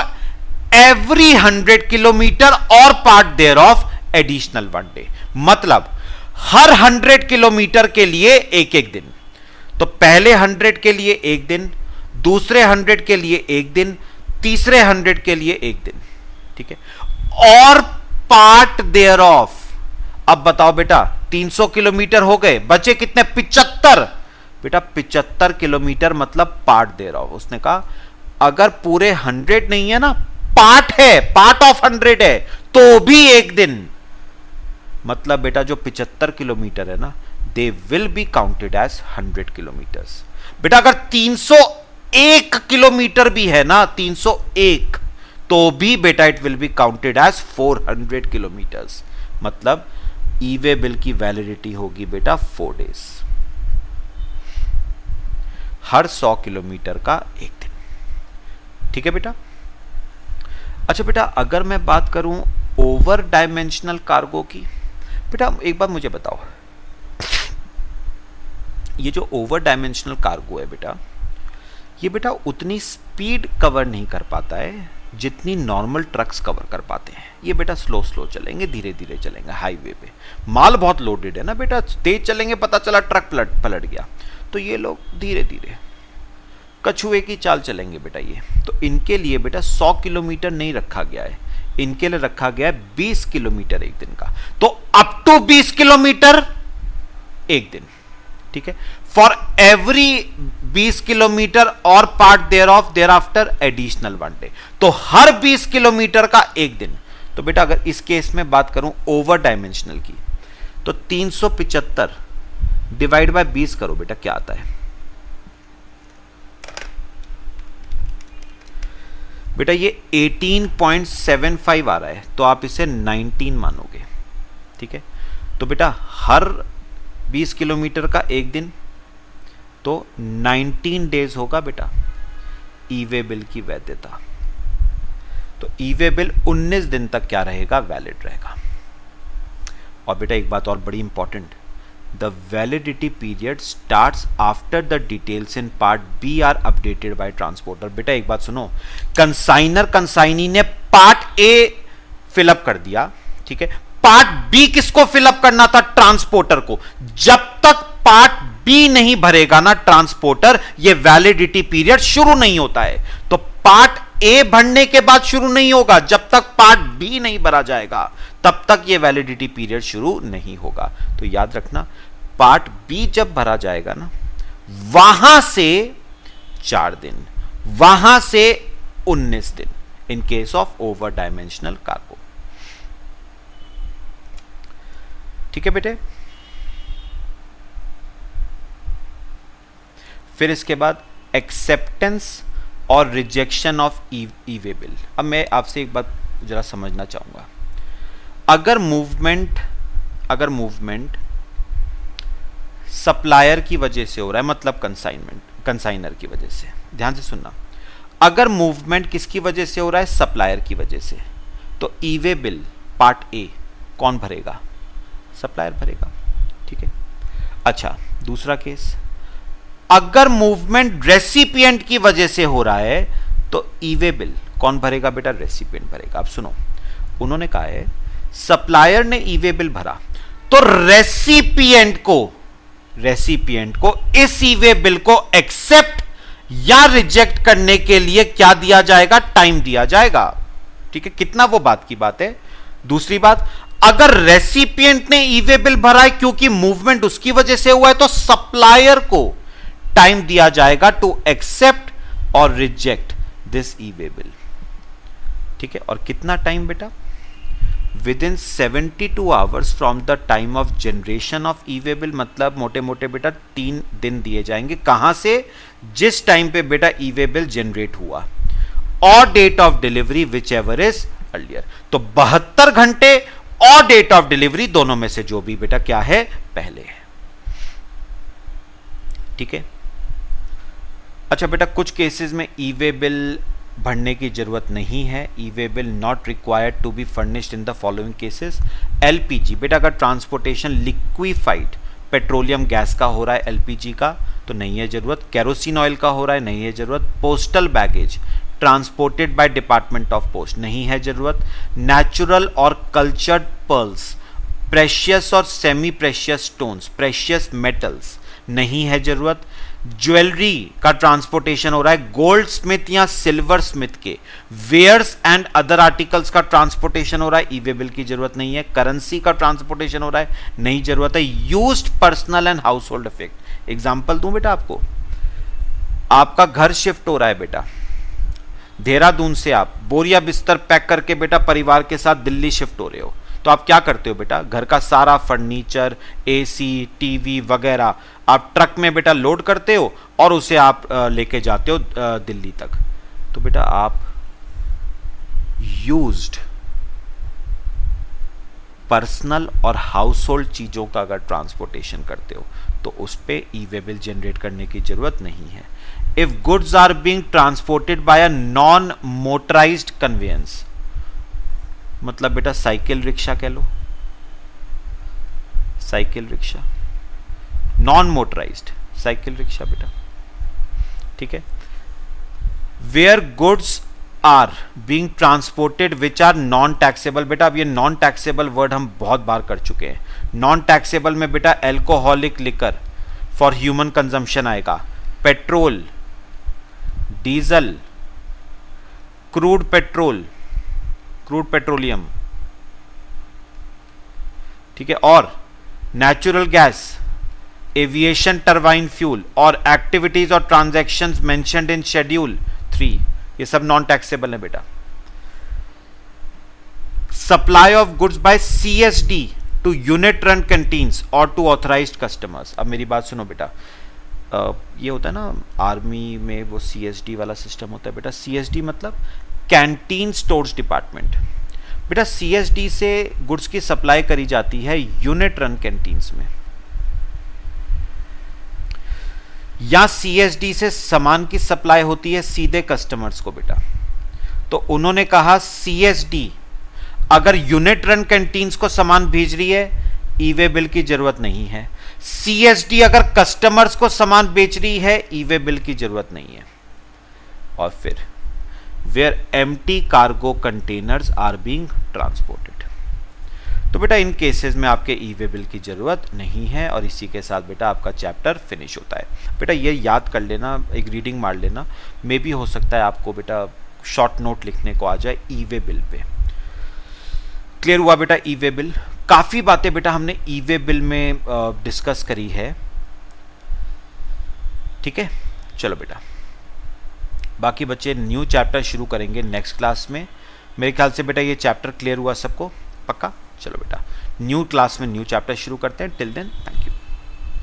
A: एवरी 100 किलोमीटर और part thereof additional one day, मतलब हर 100 किलोमीटर के लिए एक एक दिन। तो पहले 100 के लिए एक दिन, दूसरे 100 के लिए एक दिन, तीसरे 100 के लिए एक दिन। ठीक है, और पार्ट देयर ऑफ। अब बताओ बेटा 300 किलोमीटर हो गए, बचे कितने? 75 बेटा, 75 किलोमीटर मतलब पार्ट देयर ऑफ। उसने कहा अगर पूरे 100 नहीं है ना, पार्ट है, पार्ट ऑफ 100 है, तो भी एक दिन, मतलब बेटा जो 75 किलोमीटर है ना, they will be counted as 100 kilometres. बेटा अगर 301 किलोमीटर भी है ना, 301, तो भी बेटा it will be counted as 400 kilometres, मतलब ई-वे बिल की वैलिडिटी होगी बेटा 4 डेज, हर 100 किलोमीटर का एक दिन। ठीक है बेटा। अच्छा बेटा अगर मैं बात करूं ओवर डायमेंशनल कार्गो की, बेटा एक बात मुझे बताओ, ये जो ओवर डायमेंशनल कार्गो है बेटा, ये बेटा उतनी स्पीड कवर नहीं कर पाता है जितनी नॉर्मल ट्रक्स कवर कर पाते हैं। ये बेटा स्लो स्लो चलेंगे, धीरे धीरे चलेंगे, हाईवे पे माल बहुत लोडेड है ना बेटा, तेज चलेंगे पता चला ट्रक पलट गया, तो ये लोग धीरे धीरे कछुए की चाल चलेंगे बेटा। ये तो इनके लिए बेटा 100 किलोमीटर नहीं रखा गया है, इनके लिए रखा गया है 20 किलोमीटर एक दिन का, तो अप टू 20 किलोमीटर एक दिन। ठीक है, फॉर एवरी 20 किलोमीटर और part thereof thereafter additional one day, तो हर 20 किलोमीटर का एक दिन। तो बेटा अगर इस केस में बात करूं ओवर डायमेंशनल की, तो 375 डिवाइड बाय 20 करो बेटा, क्या आता है बेटा? ये 18.75 आ रहा है, तो आप इसे 19 मानोगे। ठीक है, तो बेटा हर 20 किलोमीटर का एक दिन, तो 19 डेज होगा बेटा ई-वे बिल की वैधता। तो ई-वे बिल 19 दिन तक क्या रहेगा? वैलिड रहेगा। और बेटा एक बात और बड़ी important, the validity period starts after the details in part B are updated by transporter. बेटा एक बात सुनो, कंसाइनी ने पार्ट ए फिलअप कर दिया, ठीक है, पार्ट बी किसको फिलअप करना था? ट्रांसपोर्टर को। जब तक पार्ट बी नहीं भरेगा ना ट्रांसपोर्टर, ये वैलिडिटी पीरियड शुरू नहीं होता है। तो पार्ट ए भरने के बाद शुरू नहीं होगा, जब तक पार्ट बी नहीं भरा जाएगा तब तक ये वैलिडिटी पीरियड शुरू नहीं होगा। तो याद रखना, पार्ट बी जब भरा जाएगा ना, वहां से 4 दिन, वहां से 19 दिन, इन case of over dimensional cargo. ठीक है बेटे। फिर इसके बाद एक्सेप्टेंस और रिजेक्शन ऑफ ई-वे बिल। अब मैं आपसे एक बात जरा समझना चाहूंगा, अगर मूवमेंट सप्लायर की वजह से हो रहा है, मतलब कंसाइनर की वजह से, ध्यान से सुनना, अगर मूवमेंट किसकी वजह से हो रहा है, सप्लायर की वजह से, तो ई-वे बिल पार्ट ए कौन भरेगा, सप्लायर भरेगा। ठीक है। अच्छा, दूसरा केस, अगर मूवमेंट रेसिपिएंट की वजह से हो रहा है तो ई-वे बिल कौन भरेगा बेटा, रेसिपिएंट भरेगा। अब सुनो, उन्होंने कहा है सप्लायर ने ई-वे बिल भरा तो रेसिपिएंट को इस ई-वे बिल को एक्सेप्ट या रिजेक्ट करने के लिए क्या दिया जाएगा, टाइम दिया जाएगा। ठीक है, कितना वो बात की बात है। दूसरी बात, अगर रेसिपिएंट ने ई-वे बिल भरा है क्योंकि मूवमेंट उसकी वजह से हुआ है तो सप्लायर को टाइम दिया जाएगा टू एक्सेप्ट और रिजेक्ट दिस ई-वे बिल। ठीक है, और कितना टाइम बेटा, with in 72 hours from the time of generation of e-way bill, मतलब मोटे मोटे बेटा 3 दिन दिए जाएंगे। कहां से, जिस टाइम पे बेटा ई-वे बिल जनरेट हुआ, और date of delivery whichever is earlier. तो 72 घंटे और डेट ऑफ डिलीवरी दोनों में से जो भी बेटा क्या है, पहले है। ठीक है। अच्छा बेटा, कुछ केसेस में ई-वे बिल भरने की जरूरत नहीं है, e way bill not required to be furnished in the following cases. LPG, बेटा अगर ट्रांसपोर्टेशन लिक्विफाइड पेट्रोलियम गैस का हो रहा है, एलपीजी का, तो नहीं है जरूरत। केरोसिन ऑयल का हो रहा है, नहीं है जरूरत। Postal baggage transported by department of post, नहीं है जरूरत। नेचुरल और कल्चर्ड पर्ल्स, प्रेशियस और semi precious stones, precious metals, नहीं है जरूरत। ज्वेलरी का ट्रांसपोर्टेशन हो रहा है, गोल्ड स्मिथ या सिल्वर स्मिथ के वेयर्स एंड अदर आर्टिकल्स का ट्रांसपोर्टेशन हो रहा है, ई-वे बिल की जरूरत नहीं है। करेंसी का ट्रांसपोर्टेशन हो रहा है, नहीं जरूरत है। Used personal and house hold effect, example दूं बेटा आपको, आपका घर शिफ्ट हो रहा है बेटा, देहरादून से आप बोरिया बिस्तर पैक करके बेटा परिवार के साथ दिल्ली शिफ्ट हो रहे हो, तो आप क्या करते हो बेटा, घर का सारा फर्नीचर, एसी, टीवी वगैरह आप ट्रक में बेटा लोड करते हो और उसे आप लेके जाते हो दिल्ली तक। तो बेटा आप यूज्ड पर्सनल और हाउस होल्ड चीजों का अगर ट्रांसपोर्टेशन करते हो तो उस पे ई-वे बिल जनरेट करने की जरूरत नहीं है। If goods are being transported by a non motorised conveyance, मतलब बेटा साइकिल रिक्शा कह लो, cycle rickshaw, non motorised cycle rickshaw बेटा। ठीक है। Where goods are being transported which are non taxable, बेटा अब ये नॉन टैक्सेबल वर्ड हम बहुत बार कर चुके हैं। नॉन टैक्सेबल में बेटा alcoholic liquor for human consumption आएगा, petrol, diesel, crude petrol, crude petroleum, ठीक है, और natural gas, aviation turbine fuel और एक्टिविटीज और ट्रांजैक्शंस मेंशन्ड इन शेड्यूल 3, ये सब नॉन टैक्सेबल है बेटा। Supply of goods by CSD to unit run canteens और टू ऑथराइज्ड कस्टमर्स। अब मेरी बात सुनो बेटा, ये होता है ना आर्मी में वो सीएसडी वाला सिस्टम होता है बेटा। सीएसडी मतलब कैंटीन स्टोर्स डिपार्टमेंट। बेटा सीएसडी से गुड्स की सप्लाई करी जाती है यूनिट रन कैंटीन्स में, या सीएसडी से सामान की सप्लाई होती है सीधे कस्टमर्स को बेटा। तो उन्होंने कहा सीएसडी अगर यूनिट रन कैंटीन्स को सामान भेज रही है, ई-वे बिल की जरूरत नहीं है। सीएसडी अगर कस्टमर्स को सामान बेच रही है, ई-वे बिल की जरूरत नहीं है। और फिर where empty cargo containers are being transported, तो बेटा इन केसेस में आपके ई-वे बिल की जरूरत नहीं है। और इसी के साथ बेटा आपका चैप्टर फिनिश होता है। बेटा ये याद कर लेना, एक रीडिंग मार लेना, मे भी हो सकता है आपको बेटा शॉर्ट नोट लिखने को आ जाए ई-वे बिल पे। क्लियर हुआ बेटा ई-वे बिल? काफी बातें बेटा हमने ई-वे बिल में डिस्कस करी है। ठीक है, चलो बेटा बाकी बच्चे न्यू चैप्टर शुरू करेंगे नेक्स्ट क्लास में। मेरे ख्याल से बेटा ये चैप्टर क्लियर हुआ सबको, पक्का? चलो बेटा न्यू क्लास में न्यू चैप्टर शुरू करते हैं। Till then thank you.